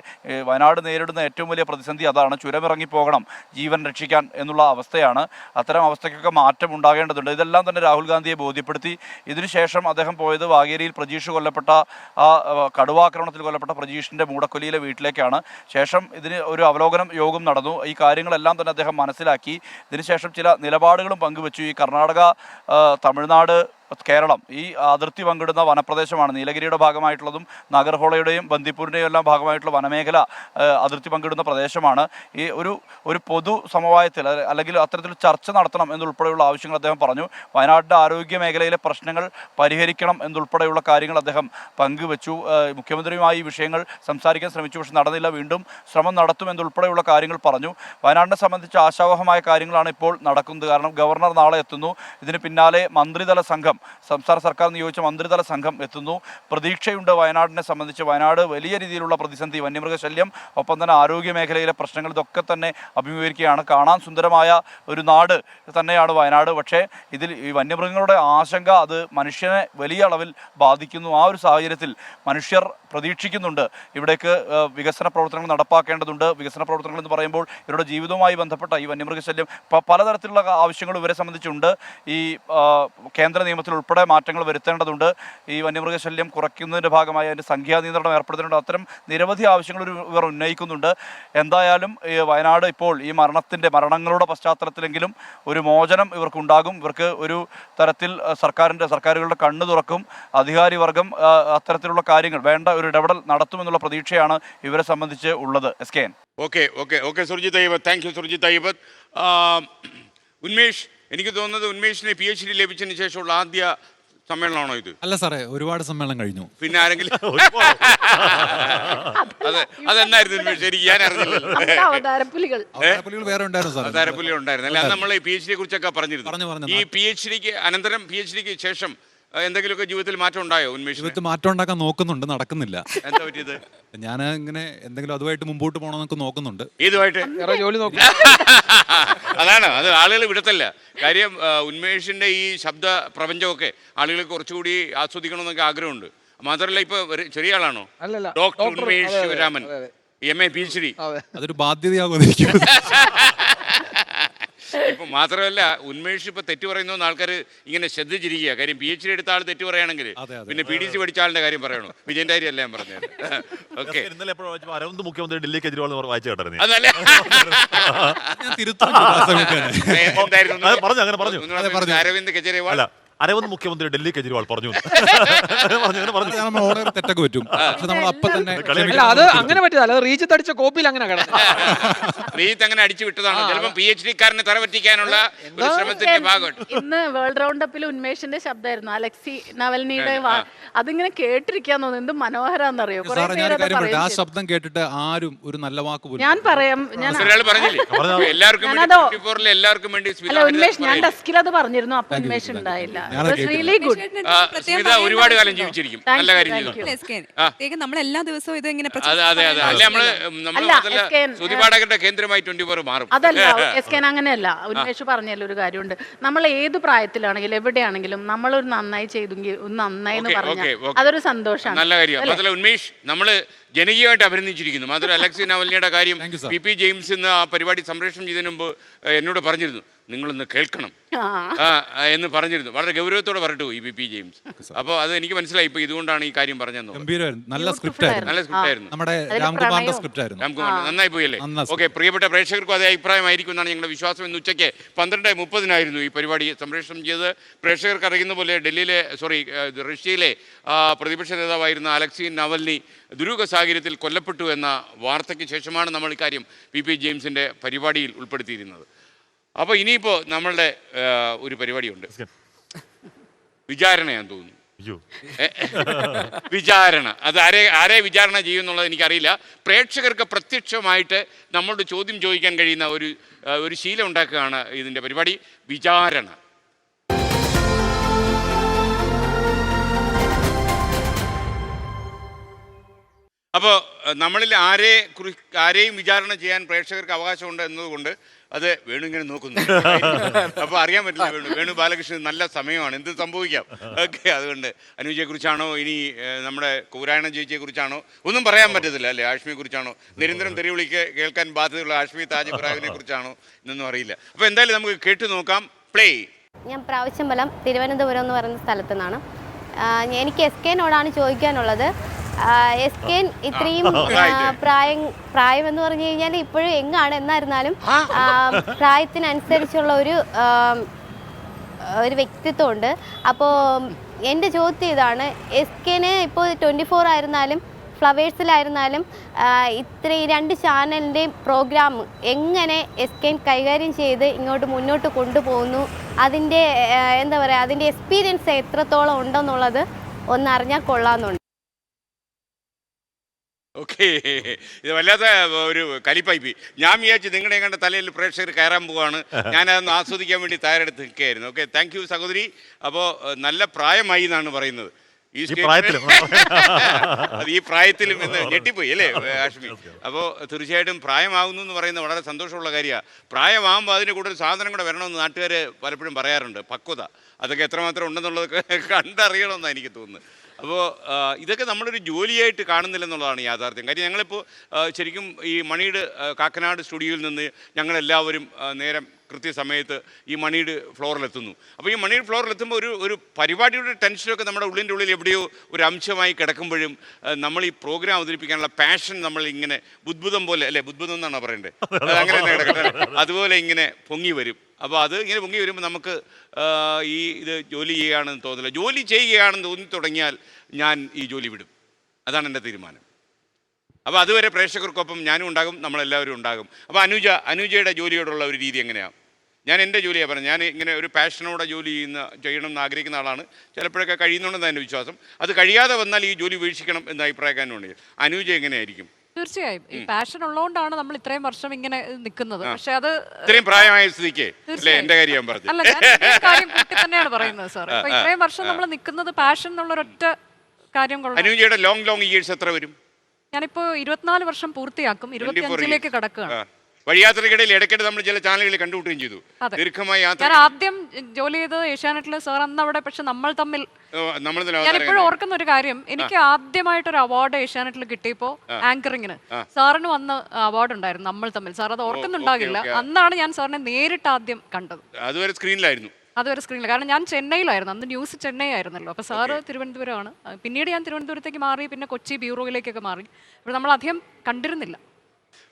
വയനാട് നേരിടുന്ന ഏറ്റവും വലിയ പ്രതിസന്ധി അതാണ്. ചുരമിറങ്ങി പോകണം ജീവൻ രക്ഷിക്കാൻ എന്നുള്ള അവസ്ഥയാണ്. അത്തരം അവസ്ഥയ്ക്കൊക്കെ മാറ്റം ഉണ്ടാകേണ്ടതുണ്ട്. ഇതെല്ലാം തന്നെ രാഹുൽ ഗാന്ധിയെ ബോധ്യപ്പെടുത്തി. ഇതിനുശേഷം അദ്ദേഹം പോയത് വാഗേരിയിൽ പ്രജീഷ് കൊല്ലപ്പെട്ട, ആ കടുവാക്രമണത്തിൽ കൊല്ലപ്പെട്ട പ്രജീഷിൻ്റെ മൂടക്കൊല്ലിയിലെ വീട്ടിലേക്കാണ്. ശേഷം ഇതിന് ഒരു അവലോകനം യോഗം നടന്നു. ഈ കാര്യങ്ങളെല്ലാം തന്നെ അദ്ദേഹം മനസ്സിലാക്കി. ഇതിനുശേഷം ചില നിലപാടുകളും പങ്കുവച്ചു. ഈ കർണാടക, തമിഴ്നാട്, കേരളം ഈ അതിർത്തി പങ്കിടുന്ന വനപ്രദേശമാണ്. നീലഗിരിയുടെ ഭാഗമായിട്ടുള്ളതും നാഗർഹോളയുടെയും ബന്ദിപ്പൂരിൻ്റെയും എല്ലാം ഭാഗമായിട്ടുള്ള വനമേഖല അതിർത്തി പങ്കിടുന്ന പ്രദേശമാണ്. ഈ ഒരു പൊതു സമവായത്തിൽ അല്ലെങ്കിൽ അത്തരത്തിൽ ചർച്ച നടത്തണം എന്നുൾപ്പെടെയുള്ള ആവശ്യങ്ങൾ അദ്ദേഹം പറഞ്ഞു. വയനാടിൻ്റെ ആരോഗ്യ മേഖലയിലെ പ്രശ്നങ്ങൾ പരിഹരിക്കണം എന്നുൾപ്പെടെയുള്ള കാര്യങ്ങൾ അദ്ദേഹം പങ്കുവച്ചു. മുഖ്യമന്ത്രിയുമായി ഈ വിഷയങ്ങൾ സംസാരിക്കാൻ ശ്രമിച്ചു, പക്ഷെ നടന്നില്ല. വീണ്ടും ശ്രമം നടത്തുമെന്നുൾപ്പെടെയുള്ള കാര്യങ്ങൾ പറഞ്ഞു. വയനാടിനെ സംബന്ധിച്ച് ആശാവഹമായ കാര്യങ്ങളാണ് ഇപ്പോൾ നടക്കുന്നത്. കാരണം ഗവർണർ നാളെ എത്തുന്നു. ഇതിന് പിന്നാലെ മന്ത്രിതല സംഘം, സംസ്ഥാന സർക്കാർ നിയോഗിച്ച മന്ത്രിതല സംഘം എത്തുന്നു. പ്രതീക്ഷയുണ്ട് വയനാടിനെ സംബന്ധിച്ച്. വയനാട് വലിയ രീതിയിലുള്ള പ്രതിസന്ധി, വന്യമൃഗശല്യം, ഒപ്പം തന്നെ ആരോഗ്യ മേഖലയിലെ പ്രശ്നങ്ങൾ, ഇതൊക്കെ തന്നെ അഭിമുഖീകരിക്കുകയാണ്. കാണാൻ സുന്ദരമായ ഒരു നാട് തന്നെയാണ് വയനാട്. പക്ഷേ ഇതിൽ ഈ വന്യമൃഗങ്ങളുടെ ആശങ്ക അത് മനുഷ്യനെ വലിയ അളവിൽ ബാധിക്കുന്നു. ആ ഒരു സാഹചര്യത്തിൽ മനുഷ്യർ പ്രതീക്ഷിക്കുന്നുണ്ട് ഇവിടേക്ക് വികസന പ്രവർത്തനങ്ങൾ നടപ്പാക്കേണ്ടതുണ്ട്. വികസന പ്രവർത്തനങ്ങൾ എന്ന് പറയുമ്പോൾ ഇവരുടെ ജീവിതവുമായി ബന്ധപ്പെട്ട ഈ വന്യമൃഗശല്യം പലതരത്തിലുള്ള ആവശ്യങ്ങൾ ഇവരെ സംബന്ധിച്ചുണ്ട്. ഈ കേന്ദ്ര നിയമത്തിൽ ഉൾപ്പെടെ മാറ്റങ്ങൾ വരുത്തേണ്ടതുണ്ട്. ഈ വന്യമൃഗശല്യം കുറയ്ക്കുന്നതിൻ്റെ ഭാഗമായി അതിൻ്റെ സംഖ്യാ നിയന്ത്രണം ഏർപ്പെടുത്തേണ്ടത്. അത്തരം നിരവധി ആവശ്യങ്ങൾ ഇവർ ഉന്നയിക്കുന്നുണ്ട്. എന്തായാലും വയനാട് ഇപ്പോൾ ഈ മരണങ്ങളുടെ പശ്ചാത്തലത്തിലെങ്കിലും ഒരു മോചനം ഇവർക്കുണ്ടാകും. ഇവർക്ക് ഒരു തരത്തിൽ സർക്കാരുകളുടെ കണ്ണു തുറക്കും. അധികാരി വർഗം അത്തരത്തിലുള്ള കാര്യങ്ങൾ വേണ്ട ഒരു ഇടപെടൽ നടത്തുമെന്നുള്ള പ്രതീക്ഷയാണ് ഇവരെ സംബന്ധിച്ച് ഉള്ളത്. SKN. Okay Surjit Ayyappath, thank you Surjit Ayyappath. Unmesh, എനിക്ക് തോന്നുന്നത് ഉന്മേഷിന് PhD ലഭിച്ചതിന് ശേഷമുള്ള ആദ്യ സമ്മേളനമാണോ ഇത്? അല്ല സാറേ, ഒരുപാട് സമ്മേളനം കഴിഞ്ഞു. പിന്നെ ആരെങ്കിലും അതെന്നായിരുന്നു ഉന്മേഷ്? എനിക്ക് ഞാൻ അറിഞ്ഞില്ലല്ലോ. അവതാരപ്പുലികൾ വേറെ ഉണ്ടായിരുന്നു സാർ. അവതാരപ്പുലി ഉണ്ടായിരുന്നു അല്ല. നമ്മൾ ഈ PhD കുറിച്ചൊക്കെ പറഞ്ഞിരുന്നു. ഈ PhDക്ക് അനന്തരം PhDക്ക് ശേഷം എന്തെങ്കിലുമൊക്കെ ജീവിതത്തിൽ മാറ്റം ഉണ്ടായോ ഉന്മേഷ്? ജീവിതത്തിൽ മാറ്റം ഉണ്ടാക്കാൻ നോക്കുന്നുണ്ട്, നടക്കുന്നില്ല. എന്താ പറ്റിയത്? ഞാൻ ഇങ്ങനെ എന്തെങ്കിലും അതുമായിട്ട് മുമ്പോട്ട് പോകണമെന്നൊക്കെ നോക്കുന്നുണ്ട്. ഇതുമായിട്ട് ജോലി നോക്കും. അതാണ്, അത് ആളുകൾ വിടത്തല്ല. കാര്യം ഉന്മേഷിന്റെ ഈ ശബ്ദ പ്രപഞ്ചമൊക്കെ ആളുകൾ കുറച്ചുകൂടി ആസ്വദിക്കണമെന്നൊക്കെ ആഗ്രഹമുണ്ട്. മാത്രമല്ല ഇപ്പൊ ചെറിയ ആളാണോ? Doctor Unmesh Sivaraman, MA PhD. അതൊരു ബാധ്യതയാകും. ഇപ്പൊ മാത്രമല്ല ഉന്മേഷ് ഇപ്പൊ തെറ്റ് പറയുന്ന ആൾക്കാർ ഇങ്ങനെ ശ്രദ്ധിച്ചിരിക്കുക. കാര്യം PhD എടുത്ത ആൾ തെറ്റ് പറയുകയാണെങ്കിൽ പിന്നെ PDC പഠിച്ച ആളിന്റെ കാര്യം പറയണോ? വിജയന്റെ കാര്യം അല്ല ഞാൻ പറഞ്ഞത്. ഓക്കെ, അരവിന്ദ് മുഖ്യമന്ത്രി ഡൽഹി കേജ്രിവാൾ വായിച്ചു കേട്ടത്. അരവിന്ദ് കെജ്രിവാൾ അരവന്ന് മുഖ്യമന്ത്രി ഡൽഹി കെജ്രിവാൾ പറഞ്ഞു ഓണർ തെറ്റൊക്കെ പറ്റും, പക്ഷെ നമ്മൾ അപ്പൊ തന്നെ അല്ല അത് അങ്ങനെ പറ്റിയതല്ല, അത് റീച്ച് തടിച്ച കോപ്പിയിൽ അങ്ങനെ കിടന്നു. റീത്ത് അങ്ങനെ അടിച്ചു വിട്ടതാണ്. ചിലപ്പോൾ PhD കാരനെ തറപറ്റിക്കാനുള്ള ഒരു ശ്രമത്തിന്റെ ഭാഗമായിട്ട്. ഇന്ന് വേൾഡ് റൗണ്ട് അപ്പിൽ ഉന്മേഷിന്റെ ശബ്ദമായിരുന്നു, അലക്സി നവൽനിയുടെ അതിങ്ങനെ കേട്ടിരിക്കാൻ തോന്നുന്നു. എന്ത് മനോഹരാന്നറിയോ. സാറേ ഞാൻ കാര്യം പറയട്ടെ, ആ ശബ്ദം കേട്ടിട്ട് ആരും ഒരു നല്ല വാക്ക് പോലും ഞാൻ പറയാം, ഞാൻ പറഞ്ഞില്ലേ എല്ലാവർക്കും വേണ്ടി അല്ല ഉന്മേഷ്, ഞാൻ ഡെസ്കിൽ അത് പറഞ്ഞിരുന്നു, അപ്പൊ ഉന്മേഷ് ഉണ്ടായില്ല. Really good. ഒരുപാട് കാലം ജീവിച്ചിരിക്കും. നല്ല കാര്യം ചെയ്തു. നമ്മൾ എല്ലാ ദിവസവും ഇത് ഇങ്ങനെ സുതിപാഠകരുടെ കേന്ദ്രമായി 24 മാറും. അതല്ല SKN അങ്ങനെയല്ല. ഉന്മേഷ് പറഞ്ഞല്ലോ ഒരു കാര്യമുണ്ട്. നമ്മൾ ഏത് പ്രായത്തിലാണെങ്കിലും എവിടെയാണെങ്കിലും നമ്മളൊരു നന്നായി ചെയ്തെങ്കിൽ നന്നായി എന്ന് പറഞ്ഞാൽ അതൊരു സന്തോഷമാണ്. നല്ല കാര്യം. ഉന്മേഷ് നമ്മള് ജനകീയമായിട്ട് അഭിനന്ദിച്ചിരിക്കുന്നു. മാത്രമല്ല അലക്സി നവൽനിയുടെ കാര്യം PP ജെയിംസ് ഇന്ന് ആ പരിപാടി സംപ്രേഷണം ചെയ്തതിന് മുമ്പ് എന്നോട് പറഞ്ഞിരുന്നു, നിങ്ങളൊന്ന് കേൾക്കണം എന്ന് പറഞ്ഞിരുന്നു. വളരെ ഗൗരവത്തോടെ പറഞ്ഞിട്ടു ഈ PP ജെയിംസ്. അപ്പോൾ അത് എനിക്ക് മനസ്സിലായി, ഇപ്പൊ ഇതുകൊണ്ടാണ് ഈ കാര്യം പറഞ്ഞത്. നല്ല സ്ക്രിപ്റ്റ് ആയിരുന്നു, നമ്മുടെ രാംകുമാറിന്റെ സ്ക്രിപ്റ്റ് ആയിരുന്നു. നന്നായി പോയല്ലേ? ഓക്കെ, പ്രിയപ്പെട്ട പ്രേക്ഷകർക്കും അതേ അഭിപ്രായമായിരിക്കും എന്നാണ് ഞങ്ങളുടെ വിശ്വാസം. ഇന്ന് ഉച്ചയ്ക്ക് 12:30 ഈ പരിപാടി സംപ്രേഷണം ചെയ്ത്. പ്രേക്ഷകർക്ക് അറിയുന്ന പോലെ റഷ്യയിലെ പ്രതിപക്ഷ നേതാവായിരുന്ന അലക്സി നവൽനി ദുരൂഹ സാഹചര്യത്തിൽ കൊല്ലപ്പെട്ടു എന്ന വാർത്തയ്ക്ക് ശേഷമാണ് നമ്മൾ ഇക്കാര്യം PP ജെയിംസിന്റെ പരിപാടിയിൽ ഉൾപ്പെടുത്തിയിരുന്നത്. അപ്പോൾ ഇനിയിപ്പോൾ നമ്മളുടെ ഒരു പരിപാടിയുണ്ട്, വിചാരണയാന്ന് തോന്നുന്നു. വിചാരണ. അത് ആരെ വിചാരണ ചെയ്യുമെന്നുള്ളത് എനിക്കറിയില്ല. പ്രേക്ഷകർക്ക് പ്രത്യക്ഷമായിട്ട് നമ്മളോട് ചോദ്യം ചോദിക്കാൻ കഴിയുന്ന ഒരു ശീലം ഉണ്ടാക്കുകയാണ് ഇതിൻ്റെ പരിപാടി, വിചാരണ. അപ്പോൾ നമ്മളിൽ ആരെയും വിചാരണ ചെയ്യാൻ പ്രേക്ഷകർക്ക് അവകാശമുണ്ട് എന്നതുകൊണ്ട് അത് വേണു ഇങ്ങനെ നോക്കുന്നു. അപ്പോൾ അറിയാൻ പറ്റില്ല, വേണു ബാലകൃഷ്ണൻ നല്ല സമയമാണ്, എന്ത് സംഭവിക്കാം. ഓക്കെ, അതുകൊണ്ട് അനുജയെ കുറിച്ചാണോ ഇനി നമ്മുടെ കൂരായണ ചേച്ചിയെ കുറിച്ചാണോ ഒന്നും പറയാൻ പറ്റത്തില്ല അല്ലേ, ആഷ്മിയെ കുറിച്ചാണോ, നിരന്തരം തെറിവിളിക്ക് കേൾക്കാൻ ബാധ്യതയുള്ള ആഷ്മി താജ് ഇബ്രാഹിമിനെ കുറിച്ചാണോ എന്നൊന്നും അറിയില്ല. അപ്പോൾ എന്തായാലും നമുക്ക് കേട്ടു നോക്കാം. പ്ലേ. ഞാൻ പ്രാവശ്യമ്പലം തിരുവനന്തപുരം എന്ന് പറയുന്ന സ്ഥലത്തു നിന്നാണ്. എനിക്ക് SKനോടാണ് ചോദിക്കാനുള്ളത്. SKN ഇത്രയും പ്രായം എന്ന് പറഞ്ഞു കഴിഞ്ഞാൽ ഇപ്പോഴും എങ്ങാണ്, എന്നായിരുന്നാലും പ്രായത്തിനനുസരിച്ചുള്ള ഒരു വ്യക്തിത്വമുണ്ട്. അപ്പോൾ എൻ്റെ ചോദ്യം ഇതാണ്, SKന് ഇപ്പോൾ 24 ആയിരുന്നാലും ഫ്ലവേഴ്സിലായിരുന്നാലും ഇത്രയും 2 ചാനലിൻ്റെയും പ്രോഗ്രാം എങ്ങനെ SKN കൈകാര്യം ചെയ്ത് ഇങ്ങോട്ട് മുന്നോട്ട് കൊണ്ടുപോകുന്നു, അതിൻ്റെ എന്താ പറയുക, അതിൻ്റെ എക്സ്പീരിയൻസ് എത്രത്തോളം ഉണ്ടെന്നുള്ളത് ഒന്നറിഞ്ഞാൽ കൊള്ളാമെന്നുണ്ട്. ഓക്കെ, ഇത് വല്ലാത്ത ഒരു കലിപ്പൈപ്പി. ഞാൻ വിചാരിച്ചു നിങ്ങളുടെ കണ്ട തലയിൽ പ്രേക്ഷകർ കയറാൻ പോവാണ്, ഞാനതൊന്ന് ആസ്വദിക്കാൻ വേണ്ടി തയ്യാറെടുത്ത് നിൽക്കുകയായിരുന്നു. ഓക്കെ, താങ്ക് യു സഹോദരി. അപ്പോൾ നല്ല പ്രായമായി എന്നാണ് പറയുന്നത്. ഈ പ്രായത്തിലും എന്ന് ഞെട്ടിപ്പോയി അല്ലേ ആഷ്മി? അപ്പോൾ തീർച്ചയായിട്ടും പ്രായമാകുന്നു എന്ന് പറയുന്നത് വളരെ സന്തോഷമുള്ള കാര്യമാണ്. പ്രായമാകുമ്പോൾ അതിന് കൂടുതൽ സാധനം കൂടെ വരണമെന്ന് നാട്ടുകാർ പലപ്പോഴും പറയാറുണ്ട്. പക്വത അതൊക്കെ എത്രമാത്രം ഉണ്ടെന്നുള്ളതൊക്കെ കണ്ടറിയണമെന്നാണ് എനിക്ക് തോന്നുന്നത്. അപ്പോൾ ഇതൊക്കെ നമ്മളൊരു ജോലിയായിട്ട് കാണുന്നില്ലെന്നുള്ളതാണ് യാഥാർത്ഥ്യം. കാര്യം ഞങ്ങളിപ്പോൾ ശരിക്കും ഈ മണിയുടെ കാക്കനാട് സ്റ്റുഡിയോയിൽ നിന്ന് ഞങ്ങളെല്ലാവരും നേരം കൃത്യസമയത്ത് ഈ മണിയുടെ ഫ്ലോറിലെത്തുന്നു. അപ്പോൾ ഈ മണിയുടെ ഫ്ലോറിലെത്തുമ്പോൾ ഒരു പരിപാടിയുടെ ടെൻഷനൊക്കെ നമ്മുടെ ഉള്ളിൽ എവിടെയോ ഒരു അംശമായി കിടക്കുമ്പോഴും നമ്മൾ ഈ പ്രോഗ്രാം അവതരിപ്പിക്കാനുള്ള പാഷൻ നമ്മൾ ഇങ്ങനെ ബുദ്ബുദം പോലെ അല്ലേ, ബുദ്ബുദം എന്നാണ് പറയേണ്ടത്, അത് അങ്ങനെ തന്നെ കിടക്കട്ടെ, അതുപോലെ ഇങ്ങനെ പൊങ്ങി വരും. അപ്പോൾ അത് ഇങ്ങനെ പൊങ്ങി വരുമ്പോൾ നമുക്ക് ഇത് ജോലി ചെയ്യുകയാണെന്ന് തോന്നില്ല. ജോലി ചെയ്യുകയാണെന്ന് തോന്നി തുടങ്ങിയാൽ ഞാൻ ഈ ജോലി വിടും, അതാണ് എൻ്റെ തീരുമാനം. അപ്പോൾ അതുവരെ പ്രേക്ഷകർക്കൊപ്പം ഞാനും ഉണ്ടാകും, നമ്മളെല്ലാവരും ഉണ്ടാകും. അപ്പോൾ അനുജയുടെ ജോലിയോടുള്ള ഒരു രീതി എങ്ങനെയാണ്? ഞാൻ എൻ്റെ ജോലിയാണ് പറഞ്ഞത്, ഞാൻ ഇങ്ങനെ ഒരു പാഷനോടെ ചെയ്യണം എന്ന് ആഗ്രഹിക്കുന്ന ആളാണ്. ചിലപ്പോഴൊക്കെ കഴിയുന്നുണ്ടെന്ന് എൻ്റെ വിശ്വാസം. അത് കഴിയാതെ വന്നാൽ ഈ ജോലി വീക്ഷിക്കണം എന്ന അഭിപ്രായക്കാരനുണ്ട്. അനുജ എങ്ങനെയായിരിക്കും? തീർച്ചയായും ഈ പാഷൻ ഉള്ളതുകൊണ്ടാണ് നമ്മൾ ഇത്രയും വർഷം ഇങ്ങനെ നിൽക്കുന്നത്. പക്ഷെ അത് ഇത്രയും പ്രായമായ സ്ഥിതിക്ക് അല്ലേ എൻ്റെ കാര്യം ഞാൻ പറഞ്ഞു. അല്ല, ഞാൻ കാര്യം കൂട്ടി തന്നെയാണ് പറയുന്നത് സാർ. ഇപ്പൊ ഇത്രയും വർഷം നമ്മൾ നിൽക്കുന്നത് പാഷൻ എന്നുള്ള ഒരൊറ്റ കാര്യം കൊള്ളാം. അനുജയുടെ ലോങ് ഇയേഴ്സ് എത്ര വരും? ഞാനിപ്പോ 24 വർഷം പൂർത്തിയാക്കും, 25ലേക്ക് കടക്കുകയാണ്. വഴിയാത്രക്കിടയിൽ ഇടയ്ക്കിടെ നമ്മൾ ചില ചാനലുകളിൽ കണ്ടുമുട്ടുകയും ചെയ്തു. ദീർഘമായ യാത്ര. ഞാൻ ആദ്യം ജോലി ചെയ്തത് ഏഷ്യാനെറ്റിലെ സാർ അന്ന് അവിടെ. പക്ഷെ നമ്മൾ തമ്മിൽ ഞാൻ ഇപ്പോഴും ഓർക്കുന്ന ഒരു കാര്യം, എനിക്ക് ആദ്യമായിട്ടൊരു അവാർഡ് ഏഷ്യാനെറ്റിൽ കിട്ടിയപ്പോ ആങ്കറിങ്ങിന് സാറിന് വന്ന അവാർഡ് ഉണ്ടായിരുന്നു നമ്മൾ തമ്മിൽ. സാർ അത് ഓർക്കുന്നുണ്ടാകില്ല. അന്നാണ് ഞാൻ സാറിനെ നേരിട്ട് ആദ്യം കണ്ടത്. അതുവരെ സ്ക്രീനിലായിരുന്നു. കാരണം ഞാൻ ചെന്നൈയിലായിരുന്നു അന്ന്, ന്യൂസ് ചെന്നൈ ആയിരുന്നല്ലോ. അപ്പോൾ സാറ് തിരുവനന്തപുരമാണ്. പിന്നീട് ഞാൻ തിരുവനന്തപുരത്തേക്ക് മാറി, പിന്നെ കൊച്ചി ബ്യൂറോയിലേക്കൊക്കെ മാറി. അപ്പോൾ നമ്മൾ അധികം കണ്ടിരുന്നില്ല.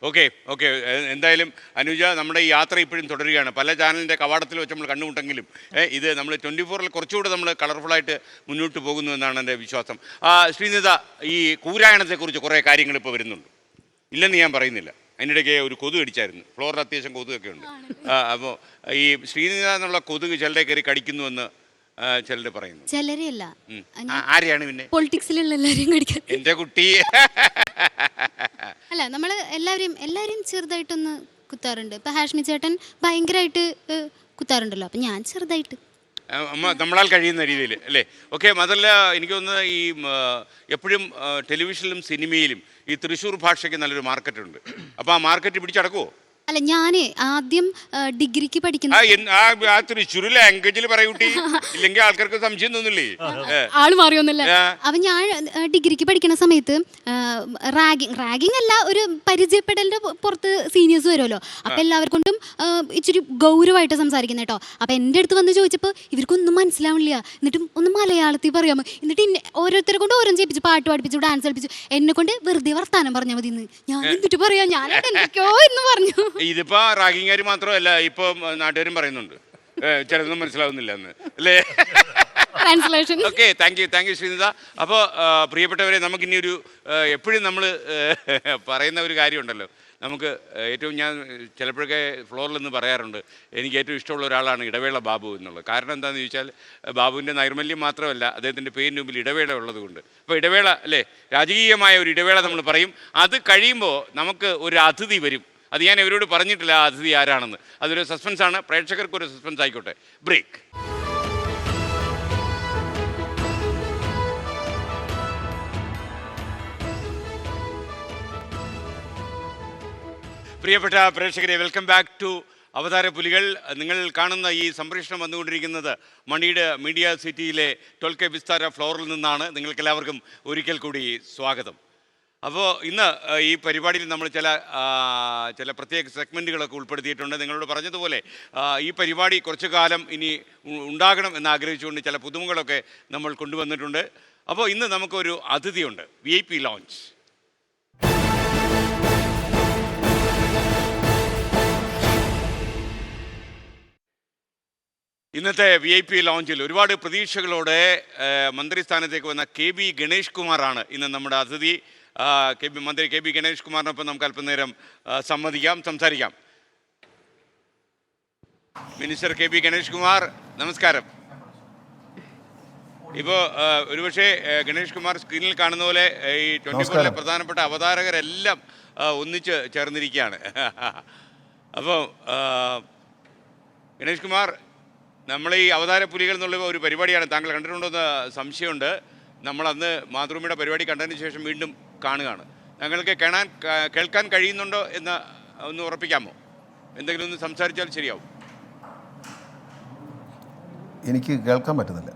ഓക്കെ ഓക്കെ എന്തായാലും അനുജ നമ്മുടെ ഈ യാത്ര ഇപ്പോഴും തുടരുകയാണ്. പല ചാനലിൻ്റെ കവാടത്തിൽ വെച്ച് നമ്മൾ കണ്ടുമുട്ടെങ്കിലും ഇത് നമ്മൾ 24-ൽ കുറച്ചുകൂടെ നമ്മൾ കളർഫുള്ളായിട്ട് മുന്നോട്ട് പോകുന്നു എന്നാണ് എൻ്റെ വിശ്വാസം. ശ്രീനിത, ഈ കൂരായണത്തെക്കുറിച്ച് കുറേ കാര്യങ്ങൾ ഇപ്പോൾ വരുന്നുണ്ട്, ഇല്ലെന്ന് ഞാൻ പറയുന്നില്ല. അതിനിടയ്ക്ക് ഒരു കൊതുക് അടിച്ചായിരുന്നു, ഫ്ലോറിൽ അത്യാവശ്യം കൊതുകൊക്കെ ഉണ്ട്. അപ്പോൾ ഈ ശ്രീനിത എന്നുള്ള കൊതുക് ചിലരെ കയറി കടിക്കുന്നുവെന്ന് ചിലർ പറയുന്നു. ചിലരെയല്ല, ആരെയാണ് പിന്നെ? പൊളിറ്റിക്സിലുള്ള എല്ലാവരെയും കടിക്കാൻ. എൻ്റെ കുട്ടി അല്ല, നമ്മൾ എല്ലാവരെയും ചെറുതായിട്ടൊന്ന് കുത്താറുണ്ട്. ഇപ്പൊ ഹാഷ്മി ചേട്ടൻ ഭയങ്കരമായിട്ട് കുത്താറുണ്ടല്ലോ, അപ്പൊ ഞാൻ ചെറുതായിട്ട് നമ്മളാൽ കഴിയുന്ന രീതിയിൽ അല്ലേ? ഓക്കെ. അതല്ല, എനിക്ക് തോന്നുന്നത് ഈ എപ്പോഴും ടെലിവിഷനിലും സിനിമയിലും ഈ തൃശ്ശൂർ ഭാഷയ്ക്ക് നല്ലൊരു മാർക്കറ്റുണ്ട്. അപ്പോൾ ആ മാർക്കറ്റ് പിടിച്ചടക്കുമോ? അല്ല, ഞാന് ആദ്യം ഡിഗ്രിക്ക് പഠിക്കുന്ന തൃശ്ശൂർ ലാംഗ്വേജിൽ പറയൂട്ടി, ഇല്ലെങ്കിൽ ആൾക്കാർക്ക് സംശയം തോന്നില്ലേ? ആള് മാറിയൊന്നുമില്ല. അപ്പൊ ഞാൻ ഡിഗ്രിക്ക് പഠിക്കുന്ന സമയത്ത് റാഗിങ് അല്ല, ഒരു പരിചയപ്പെടലിന്റെ പുറത്ത് സീനിയേഴ്സ് വരുമല്ലോ. അപ്പൊ എല്ലാവർക്കും കൊണ്ടും ഇച്ചിരി ഗൗരവമായിട്ട് സംസാരിക്കുന്ന കേട്ടോ. അപ്പൊ എൻ്റെ അടുത്ത് വന്ന് ചോദിച്ചപ്പോൾ ഇവർക്കൊന്നും മനസ്സിലാവില്ല. എന്നിട്ടും ഒന്ന് മലയാളത്തിൽ പറയാമോ? എന്നിട്ട് ഓരോരുത്തരെ കൊണ്ട് ഓരോ ചെയ്യിപ്പിച്ചു, പാട്ട് പഠിപ്പിച്ചു, ഡാൻസ് കളിപ്പിച്ചു. എന്നെ കൊണ്ട് വെറുതെ വർത്താനം പറഞ്ഞാൽ മതി എന്ന്. ഞാൻ എന്നിട്ട് പറയാ, ഞാൻ എന്തൊക്കെയോ എന്ന് പറഞ്ഞു. ഇതിപ്പോ റാഗിങ്ങാര് മാത്രമല്ല, ഇപ്പൊ നാട്ടുകാരും പറയുന്നുണ്ട് ചിലതൊന്നും മനസ്സിലാവുന്നില്ല എന്ന് അല്ലേ? Okay, thank you Sreenitha. അപ്പോൾ പ്രിയപ്പെട്ടവരെ, നമുക്കിനി ഒരു എപ്പോഴും നമ്മൾ പറയുന്ന ഒരു കാര്യമുണ്ടല്ലോ, നമുക്ക് ഏറ്റവും, ഞാൻ ചിലപ്പോഴൊക്കെ ഫ്ലോറിൽ നിന്ന് പറയാറുണ്ട്, എനിക്ക് ഏറ്റവും ഇഷ്ടമുള്ള ഒരാളാണ് ഇടവേള ബാബു എന്നുള്ളത്. കാരണം എന്താണെന്ന് ചോദിച്ചാൽ, ബാബുവിൻ്റെ നൈർമല്യം മാത്രമല്ല, അദ്ദേഹത്തിൻ്റെ പേരിന് മുമ്പിൽ ഇടവേള ഉള്ളതുകൊണ്ട്. അപ്പോൾ ഇടവേള അല്ലേ, രാജകീയമായ ഒരു ഇടവേള നമ്മൾ പറയും. അത് കഴിയുമ്പോൾ നമുക്ക് ഒരു അതിഥി വരും. അത് ഞാൻ ഇവരോട് പറഞ്ഞിട്ടില്ല ആ അതിഥി ആരാണെന്ന്. അതൊരു സസ്പെൻസാണ്, പ്രേക്ഷകർക്കൊരു സസ്പെൻസ് ആയിക്കോട്ടെ. ബ്രേക്ക്. പ്രിയപ്പെട്ട പ്രേക്ഷകരെ, വെൽക്കം ബാക്ക് ടു അവതാരപുലികൾ. നിങ്ങൾ കാണുന്ന ഈ സംപ്രേഷണം വന്നുകൊണ്ടിരിക്കുന്നത് മണിയുടെ മീഡിയ സിറ്റിയിലെ 12K വിസ്താര ഫ്ലോറിൽ നിന്നാണ്. നിങ്ങൾക്കെല്ലാവർക്കും ഒരിക്കൽ കൂടി സ്വാഗതം. അപ്പോൾ ഇന്ന് ഈ പരിപാടിയിൽ നമ്മൾ ചില പ്രത്യേക സെഗ്മെൻറ്റുകളൊക്കെ ഉൾപ്പെടുത്തിയിട്ടുണ്ട്. നിങ്ങളോട് പറഞ്ഞതുപോലെ ഈ പരിപാടി കുറച്ചു കാലം ഇനി ഉണ്ടാകണം എന്നാഗ്രഹിച്ചുകൊണ്ട് ചില പുതുമകളൊക്കെ നമ്മൾ കൊണ്ടുവന്നിട്ടുണ്ട്. അപ്പോൾ ഇന്ന് നമുക്കൊരു അതിഥിയുണ്ട്, VIP ലോഞ്ച്. ഇന്നത്തെ VIP ലോഞ്ചിൽ ഒരുപാട് പ്രതീക്ഷകളോടെ മന്ത്രിസ്ഥാനത്തേക്ക് വന്ന KB ഗണേഷ് കുമാറാണ് ഇന്ന് നമ്മുടെ അതിഥി. മന്ത്രി KB ഗണേഷ് കുമാറിനൊപ്പം നമുക്ക് അല്പനേരം സംസാരിക്കാം. മിനിസ്റ്റർ KB ഗണേഷ് കുമാർ, നമസ്കാരം. ഇപ്പോൾ ഒരുപക്ഷെ ഗണേഷ് കുമാർ സ്ക്രീനിൽ കാണുന്ന പോലെ ഈ 24-ലെ പ്രധാനപ്പെട്ട അവതാരകരെല്ലാം ഒന്നിച്ച് ചേർന്നിരിക്കുകയാണ്. അപ്പോൾ ഗണേഷ് കുമാർ, നമ്മൾ ഈ അവതാരപുലികൾ എന്നുള്ള ഒരു പരിപാടിയാണ്, താങ്കൾ കണ്ടിട്ടുണ്ടോ എന്ന് സംശയമുണ്ട്. നമ്മളന്ന് മാതൃഭൂമിയുടെ പരിപാടി കണ്ടതിന് ശേഷം വീണ്ടും കാണുകയാണ്. ഞങ്ങൾക്ക് കേൾക്കാൻ കഴിയുന്നുണ്ടോ എന്ന് ഒന്ന് ഉറപ്പിക്കാമോ? എന്തെങ്കിലും ഒന്ന് സംസാരിച്ചാൽ ശരിയാവും. എനിക്ക് കേൾക്കാൻ പറ്റുന്നില്ല,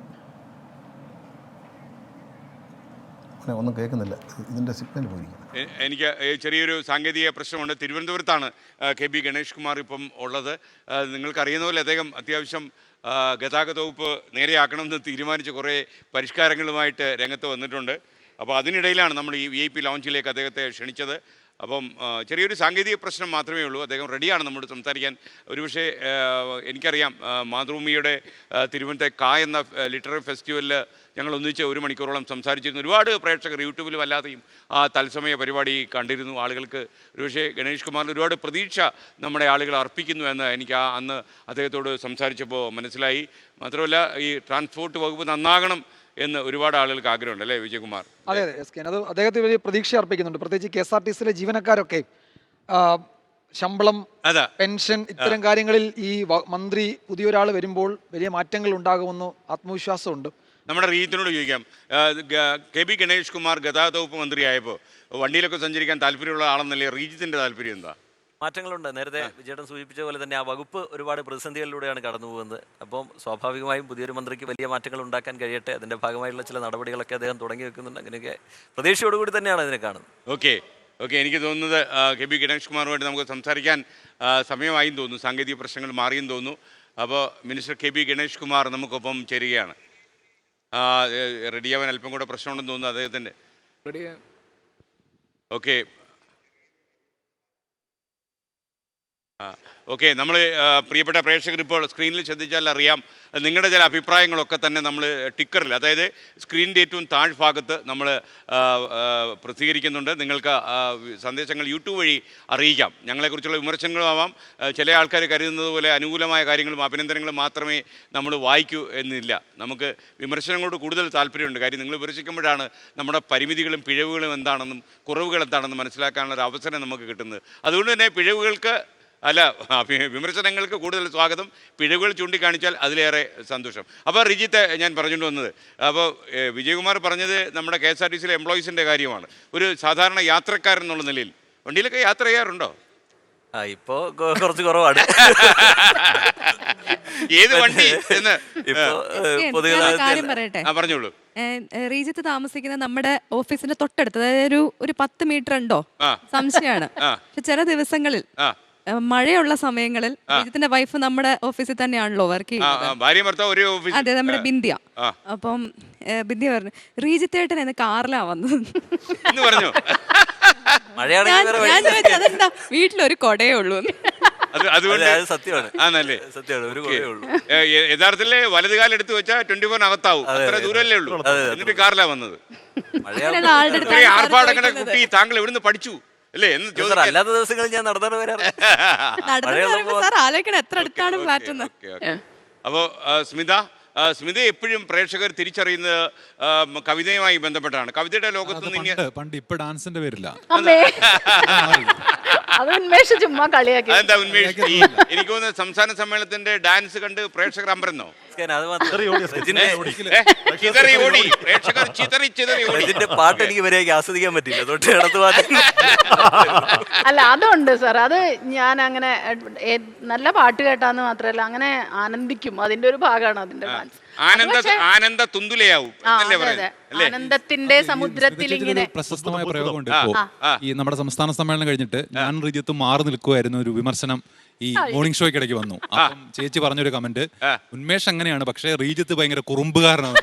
ഒന്നും കേൾക്കുന്നില്ല, ഇതിൻ്റെ സിഗ്നൽ പോയിരിക്കുന്നു. എനിക്ക് ചെറിയൊരു സാങ്കേതിക പ്രശ്നമുണ്ട്. തിരുവനന്തപുരത്താണ് KB ഗണേഷ് കുമാർ ഇപ്പം ഉള്ളത്. നിങ്ങൾക്കറിയുന്ന പോലെ അദ്ദേഹം അത്യാവശ്യം ഗതാഗത വകുപ്പ് നേരെയാക്കണമെന്ന് തീരുമാനിച്ച് കുറേ പരിഷ്കാരങ്ങളുമായിട്ട് രംഗത്ത് വന്നിട്ടുണ്ട്. അപ്പോൾ അതിനിടയിലാണ് നമ്മൾ ഈ VIP ലോഞ്ചിലേക്ക് അദ്ദേഹത്തെ ക്ഷണിച്ചത്. അപ്പം ചെറിയൊരു സാങ്കേതിക പ്രശ്നം മാത്രമേ ഉള്ളൂ. അദ്ദേഹം റെഡിയാണ് നമ്മോട് സംസാരിക്കാൻ. ഒരുപക്ഷെ എനിക്കറിയാം, മാതൃഭൂമിയുടെ തിരുവനന്തപുരത്തെ എന്ന ലിറ്റററി ഫെസ്റ്റിവലിൽ ഞങ്ങൾ ഒന്നിച്ച് 1 മണിക്കൂറോളം സംസാരിച്ചിരുന്നു. ഒരുപാട് പ്രേക്ഷകർ യൂട്യൂബിലും അല്ലാതെയും ആ തത്സമയ പരിപാടി കണ്ടിരുന്നു. ആളുകൾക്ക് ഒരുപക്ഷെ ഗണേഷ് കുമാറിന് ഒരുപാട് പ്രതീക്ഷ നമ്മുടെ ആളുകൾ അർപ്പിക്കുന്നു എന്ന് എനിക്ക് അന്ന് അദ്ദേഹത്തോട് സംസാരിച്ചപ്പോൾ മനസ്സിലായി. മാത്രമല്ല, ഈ ട്രാൻസ്പോർട്ട് വകുപ്പ് നന്നാകണം എന്ന് ഒരുപാട് ആളുകൾക്ക് ആഗ്രഹമുണ്ട്, അല്ലേ വിജയകുമാർ? അതെ, അത് അദ്ദേഹത്തെ വലിയ പ്രതീക്ഷ അർപ്പിക്കുന്നുണ്ട്. പ്രത്യേകിച്ച് KSRTCയിലെ ജീവനക്കാരൊക്കെ ശമ്പളം, പെൻഷൻ, ഇത്തരം കാര്യങ്ങളിൽ ഈ മന്ത്രി പുതിയൊരാൾ വരുമ്പോൾ വലിയ മാറ്റങ്ങൾ ഉണ്ടാകുമെന്ന് ആത്മവിശ്വാസമുണ്ട്. നമ്മുടെ റീജിത്തിനോട് ചോദിക്കാം. KB ഗണേഷ് കുമാർ ഗതാഗത വകുപ്പ് മന്ത്രിയായപ്പോൾ വണ്ടിയിലൊക്കെ സഞ്ചരിക്കാൻ താല്പര്യമുള്ള ആളെന്നല്ലേ റീജിത്തിൻ്റെ താല്പര്യം എന്താ? മാറ്റങ്ങളുണ്ട്. നേരത്തെ വിജയേട്ടൻ സൂചിപ്പിച്ച പോലെ തന്നെ ആ വകുപ്പ് ഒരുപാട് പ്രതിസന്ധികളിലൂടെയാണ് കടന്നു പോകുന്നത്. അപ്പം സ്വാഭാവികമായും പുതിയൊരു മന്ത്രിക്ക് വലിയ മാറ്റങ്ങൾ ഉണ്ടാക്കാൻ കഴിയട്ടെ. അതിൻ്റെ ഭാഗമായിട്ടുള്ള ചില നടപടികളൊക്കെ അദ്ദേഹം തുടങ്ങി വെക്കുന്നുണ്ട്. അങ്ങനെയൊക്കെ പ്രതീക്ഷയോടുകൂടി തന്നെയാണ് അതിനെ കാണുന്നത്. ഓക്കെ, എനിക്ക് തോന്നുന്നത് KB ഗണേഷ് കുമാറുമായിട്ട് നമുക്ക് സംസാരിക്കാൻ സമയമായും തോന്നുന്നു. സാങ്കേതിക പ്രശ്നങ്ങൾ മാറിയെന്ന് തോന്നുന്നു. അപ്പോൾ മിനിസ്റ്റർ KB ഗണേഷ് കുമാർ നമുക്കൊപ്പം ചേരുകയാണ്. റെഡിയാവാൻ അല്പം കൂടെ പ്രശ്നമുണ്ടെന്ന് തോന്നുന്നു അദ്ദേഹത്തിൻ്റെ. ഓക്കെ, ഓക്കെ, നമ്മൾ പ്രിയപ്പെട്ട പ്രേക്ഷകർ ഇപ്പോൾ സ്ക്രീനിൽ ശ്രദ്ധിച്ചാൽ അറിയാം നിങ്ങളുടെ ചില അഭിപ്രായങ്ങളൊക്കെ തന്നെ നമ്മൾ ടിക്കറിൽ, അതായത് സ്ക്രീനിൻ്റെ ഏറ്റവും താഴ്ഭാഗത്ത് നമ്മൾ പ്രസിദ്ധീകരിക്കുന്നുണ്ട്. നിങ്ങൾക്ക് സന്ദേശങ്ങൾ യൂട്യൂബ് വഴി അറിയിക്കാം. ഞങ്ങളെക്കുറിച്ചുള്ള വിമർശനങ്ങളും ആവാം. ചില ആൾക്കാർ കരുതുന്നത് പോലെ അനുകൂലമായ കാര്യങ്ങളും അഭിനന്ദനങ്ങളും മാത്രമേ നമ്മൾ വായിക്കൂ എന്നില്ല. നമുക്ക് വിമർശനങ്ങളോട് കൂടുതൽ താല്പര്യമുണ്ട്. കാര്യം നിങ്ങൾ വിമർശിക്കുമ്പോഴാണ് നമ്മുടെ പരിമിതികളും പിഴവുകളും എന്താണെന്നും കുറവുകൾ എന്താണെന്നും മനസ്സിലാക്കാനുള്ള ഒരു അവസരം നമുക്ക് കിട്ടുന്നത്. അതുകൊണ്ട് തന്നെ പിഴവുകൾക്ക് വിമർശനങ്ങൾക്ക് കൂടുതൽ സ്വാഗതം. പിഴവുകൾ ചൂണ്ടിക്കാണിച്ചാൽ അതിലേറെ സന്തോഷം. അപ്പോൾ റിജിത്ത്, ഞാൻ പറഞ്ഞുകൊണ്ട് വന്നത്, അപ്പോൾ വിജയകുമാർ പറഞ്ഞത് നമ്മുടെ KSRTCയിലെ എംപ്ലോയീസിൻ്റെ കാര്യമാണ്. ഒരു സാധാരണ യാത്രക്കാരൻ എന്നുള്ള നിലയിൽ വണ്ടിയിലൊക്കെ യാത്ര ചെയ്യാറുണ്ടോ? ഇപ്പോ കുറച്ച് കുറവാണ്. ഏത് വണ്ടി എന്ന് കാര്യം പറയട്ടെ, പറഞ്ഞോളൂ. റീജിത്ത് താമസിക്കുന്ന നമ്മുടെ ഓഫീസിന്റെ തൊട്ടടുത്ത്, അതായത് ഒരു 10 മീറ്റർ ഉണ്ടോ സംശയമാണ്. പക്ഷെ ചില ദിവസങ്ങളിൽ മഴയുള്ള സമയങ്ങളിൽ റീജിത്തിന്റെ വൈഫ് നമ്മുടെ ഓഫീസിൽ തന്നെയാണല്ലോ വർക്ക് ചെയ്യുന്നത്. അതെ, നമ്മുടെ ബിന്ദിയ. അപ്പം ബിന്ദിയ പറഞ്ഞു, റീജിത്തേട്ടൻ എന്ന് കാറിലാ വന്നത്. ഞാൻ ചോദിച്ചു, അതെന്താ വീട്ടിലൊരു കൊടയേ ഉള്ളൂ. യഥാർത്ഥത്തില് വലതുകാലം എടുത്ത് വെച്ചാൽ 24 അകത്താവും. അത്ര ദൂരല്ലേ ഉള്ളൂ. എന്നിട്ട് കാറിലാ വന്നത്. ആർഭാടങ്ങളുടെ കുട്ടി താങ്കൾ എവിടുന്ന് പഠിച്ചു അല്ലേ എന്ന് ചോദിച്ചാൽ, അല്ലാത്ത ദിവസങ്ങളിൽ ഞാൻ നടന്നു വരാറ്. എത്ര അടുത്താണ് ഫ്ലാറ്റ്. അപ്പോ സ്മിത എപ്പോഴും പ്രേക്ഷകർ തിരിച്ചറിയുന്നത് കവിതയുമായി ബന്ധപ്പെട്ടാണ്. കവിതയുടെ ലോകത്ത് നിന്ന് പണ്ട് ഇപ്പൊ ഡാൻസിന്റെ പേരില്ല. ചുമ്മാ കളിയാക്കി. അതെന്താ ഉന്മേഷ്? എനിക്ക് തോന്നുന്നു സംസ്ഥാന സമ്മേളനത്തിന്റെ ഡാൻസ് കണ്ട് പ്രേക്ഷകർ അമ്പരന്നോ? പാട്ട് എനിക്ക് വരെയൊക്കെ ആസ്വദിക്കാൻ പറ്റില്ല. തൊട്ട് കിടത്തു അല്ല, അതുണ്ട് സാർ. അത് ഞാൻ അങ്ങനെ നല്ല പാട്ട് കേട്ടാന്ന് മാത്രല്ല, അങ്ങനെ ആനന്ദിക്കും. അതിന്റെ ഒരു ഭാഗമാണ് അതിന്റെ ഡാൻസ്. ആനന്ദ തുന്തുലയാവും. ആനന്ദത്തിന്റെ സമുദ്രത്തിൽ ഇങ്ങനെ പ്രശസ്തമായ പ്രയോഗമുണ്ട്. ഇപ്പോ ഈ നമ്മുടെ സംസ്ഥാന സമ്മേളനം കഴിഞ്ഞിട്ട് ഞാൻ റിജിത്ത് മാറി നിൽക്കുമായിരുന്നു ഒരു വിമർശനം ഈ മോർണിംഗ് ഷോയ്ക്ക് ഇടയ്ക്ക് വന്നു. അപ്പം ചേച്ചി പറഞ്ഞൊരു കമന്റ്, ഉന്മേഷ് അങ്ങനെയാണ്, പക്ഷേ റീജിത്ത് ഭയങ്കര കുറുമ്പുകാരനാണ്.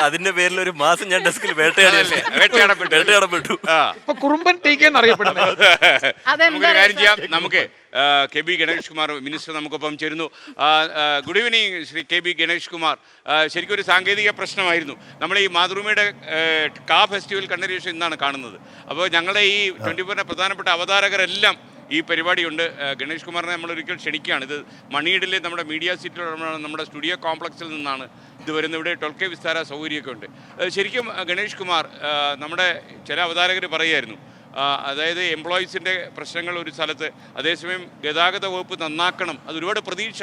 അതിന്റെ പേരിൽ ഒരു മാസം ഞാൻ ഡെസ്കിൽ വേട്ടയാടപ്പെട്ടു. കുറുമ്പൻ അറിയപ്പെടുന്നത്. കാര്യം ചെയ്യാം, നമുക്ക് KB ഗണേഷ് കുമാർ മിനിസ്റ്റർ നമുക്കൊപ്പം ചേരുന്നു. Good evening Shri KB Ganesh Kumar. ശരിക്കും ഒരു സാങ്കേതിക പ്രശ്നമായിരുന്നു. നമ്മൾ ഈ മാതൃഭൂമിയുടെ കാ ഫെസ്റ്റിവൽ കണ്ണരീഷൻ ഇന്നാണ് കാണുന്നത്. അപ്പോൾ ഞങ്ങളുടെ ഈ 24 പ്രധാനപ്പെട്ട അവതാരകരെല്ലാം ഈ പരിപാടിയുണ്ട്. ഗണേഷ് കുമാറിനെ നമ്മൾ ഒരിക്കൽ ക്ഷണിക്കുകയാണ്. ഇത് മണിയിടിലെ നമ്മുടെ മീഡിയ സിറ്റിയിലുള്ള നമ്മുടെ സ്റ്റുഡിയോ കോംപ്ലക്സിൽ നിന്നാണ് ഇത് വരുന്നത്. ഇവിടെ 12K വിസ്താര സൗകര്യമൊക്കെ ഉണ്ട്. ശരിക്കും ഗണേഷ് കുമാർ, നമ്മുടെ ചില അവതാരകർ പറയുമായിരുന്നു, അതായത് എംപ്ലോയീസിൻ്റെ പ്രശ്നങ്ങൾ ഒരു സ്ഥലത്ത്, അതേസമയം ഗതാഗത വകുപ്പ് നന്നാക്കണം. അത് ഒരുപാട് പ്രതീക്ഷ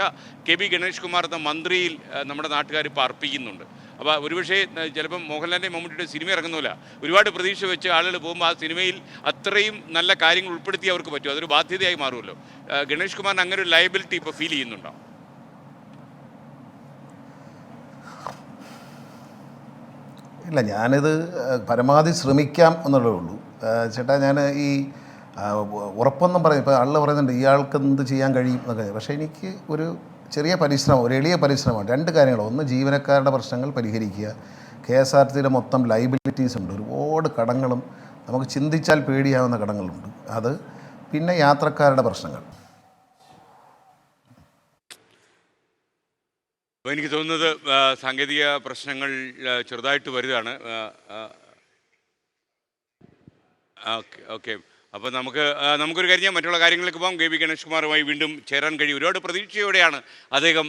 KB ഗണേഷ് കുമാർ എന്ന മന്ത്രിയിൽ നമ്മുടെ നാട്ടുകാർ ഇപ്പോൾ അർപ്പിക്കുന്നുണ്ട്. അപ്പോൾ ഒരുപക്ഷേ ചിലപ്പം മോഹൻലാലിൻ്റെ മമ്മൂട്ടിയുടെ സിനിമ ഇറങ്ങുന്നില്ല, ഒരുപാട് പ്രതീക്ഷ വെച്ച് ആളുകൾ പോകുമ്പോൾ ആ സിനിമയിൽ അത്രയും നല്ല കാര്യങ്ങൾ ഉൾപ്പെടുത്തി അവർക്ക് പറ്റും. അതൊരു ബാധ്യതയായി മാറുമല്ലോ. ഗണേഷ് കുമാറിന് അങ്ങനെ ഒരു ലയബിലിറ്റി ഇപ്പോൾ ഫീൽ ചെയ്യുന്നുണ്ടോ? ഇല്ല, ഞാനിത് പരമാവധി ശ്രമിക്കാം എന്നുള്ളതേ ഉള്ളൂ ചേട്ടാ. ഞാൻ ഈ ഉറപ്പൊന്നും പറയും, ഇപ്പോൾ ആളുകൾ പറയുന്നുണ്ട് ഇയാൾക്ക് എന്ത് ചെയ്യാൻ കഴിയും എന്നൊക്കെ. പക്ഷേ എനിക്ക് ഒരു ചെറിയ പരിശ്രമം, ഒരു എളിയ പരിശ്രമമാണ്. 2 കാര്യങ്ങൾ. ഒന്ന്, ജീവനക്കാരുടെ പ്രശ്നങ്ങൾ പരിഹരിക്കുക. KSRTCയിലെ മൊത്തം ലൈബിലിറ്റീസ് ഉണ്ട്, ഒരുപാട് കടങ്ങളും നമുക്ക് ചിന്തിച്ചാൽ പേടിയാവുന്ന കടങ്ങളുണ്ട്. അത് പിന്നെ യാത്രക്കാരുടെ പ്രശ്നങ്ങൾ. എനിക്ക് തോന്നുന്നത് സാങ്കേതിക പ്രശ്നങ്ങൾ ചെറുതായിട്ട് വരികയാണ്. ഓക്കെ. അപ്പോൾ നമുക്കൊരു കാര്യം, മറ്റുള്ള കാര്യങ്ങളിലേക്ക് പോകാം. KB ഗണേഷ് കുമാറുമായി വീണ്ടും ചേരാൻ കഴിയും. ഒരുപാട് പ്രതീക്ഷയോടെയാണ് അദ്ദേഹം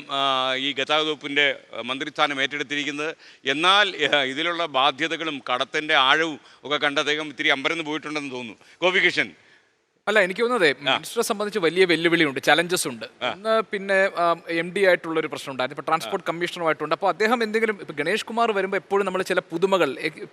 ഈ ഗതാഗത വകുപ്പിൻ്റെ മന്ത്രിസ്ഥാനം ഏറ്റെടുത്തിരിക്കുന്നത്. എന്നാൽ ഇതിലുള്ള ബാധ്യതകളും കടത്തിൻ്റെ ആഴവും ഒക്കെ കണ്ട് അദ്ദേഹം ഇത്തിരി അമ്പരന്ന് പോയിട്ടുണ്ടെന്ന് തോന്നുന്നു. ഗോപികൃഷ്ണൻ. അല്ല, എനിക്ക് തോന്നുന്നത് മിനിസ്റ്ററെ സംബന്ധിച്ച് വലിയ വെല്ലുവിളിയുണ്ട്, ചലഞ്ചസ് ഉണ്ട്. ഒന്ന്, പിന്നെ MD ആയിട്ടുള്ളൊരു പ്രശ്നം ഉണ്ടായിരുന്നു, ഇപ്പോൾ ട്രാൻസ്പോർട്ട് കമ്മീഷണറുമായിട്ടുണ്ട്. അപ്പോൾ അദ്ദേഹം എന്തെങ്കിലും, ഇപ്പോൾ ഗണേഷ് കുമാർ വരുമ്പോൾ എപ്പോഴും നമ്മൾ ചില പുതുമകൾ,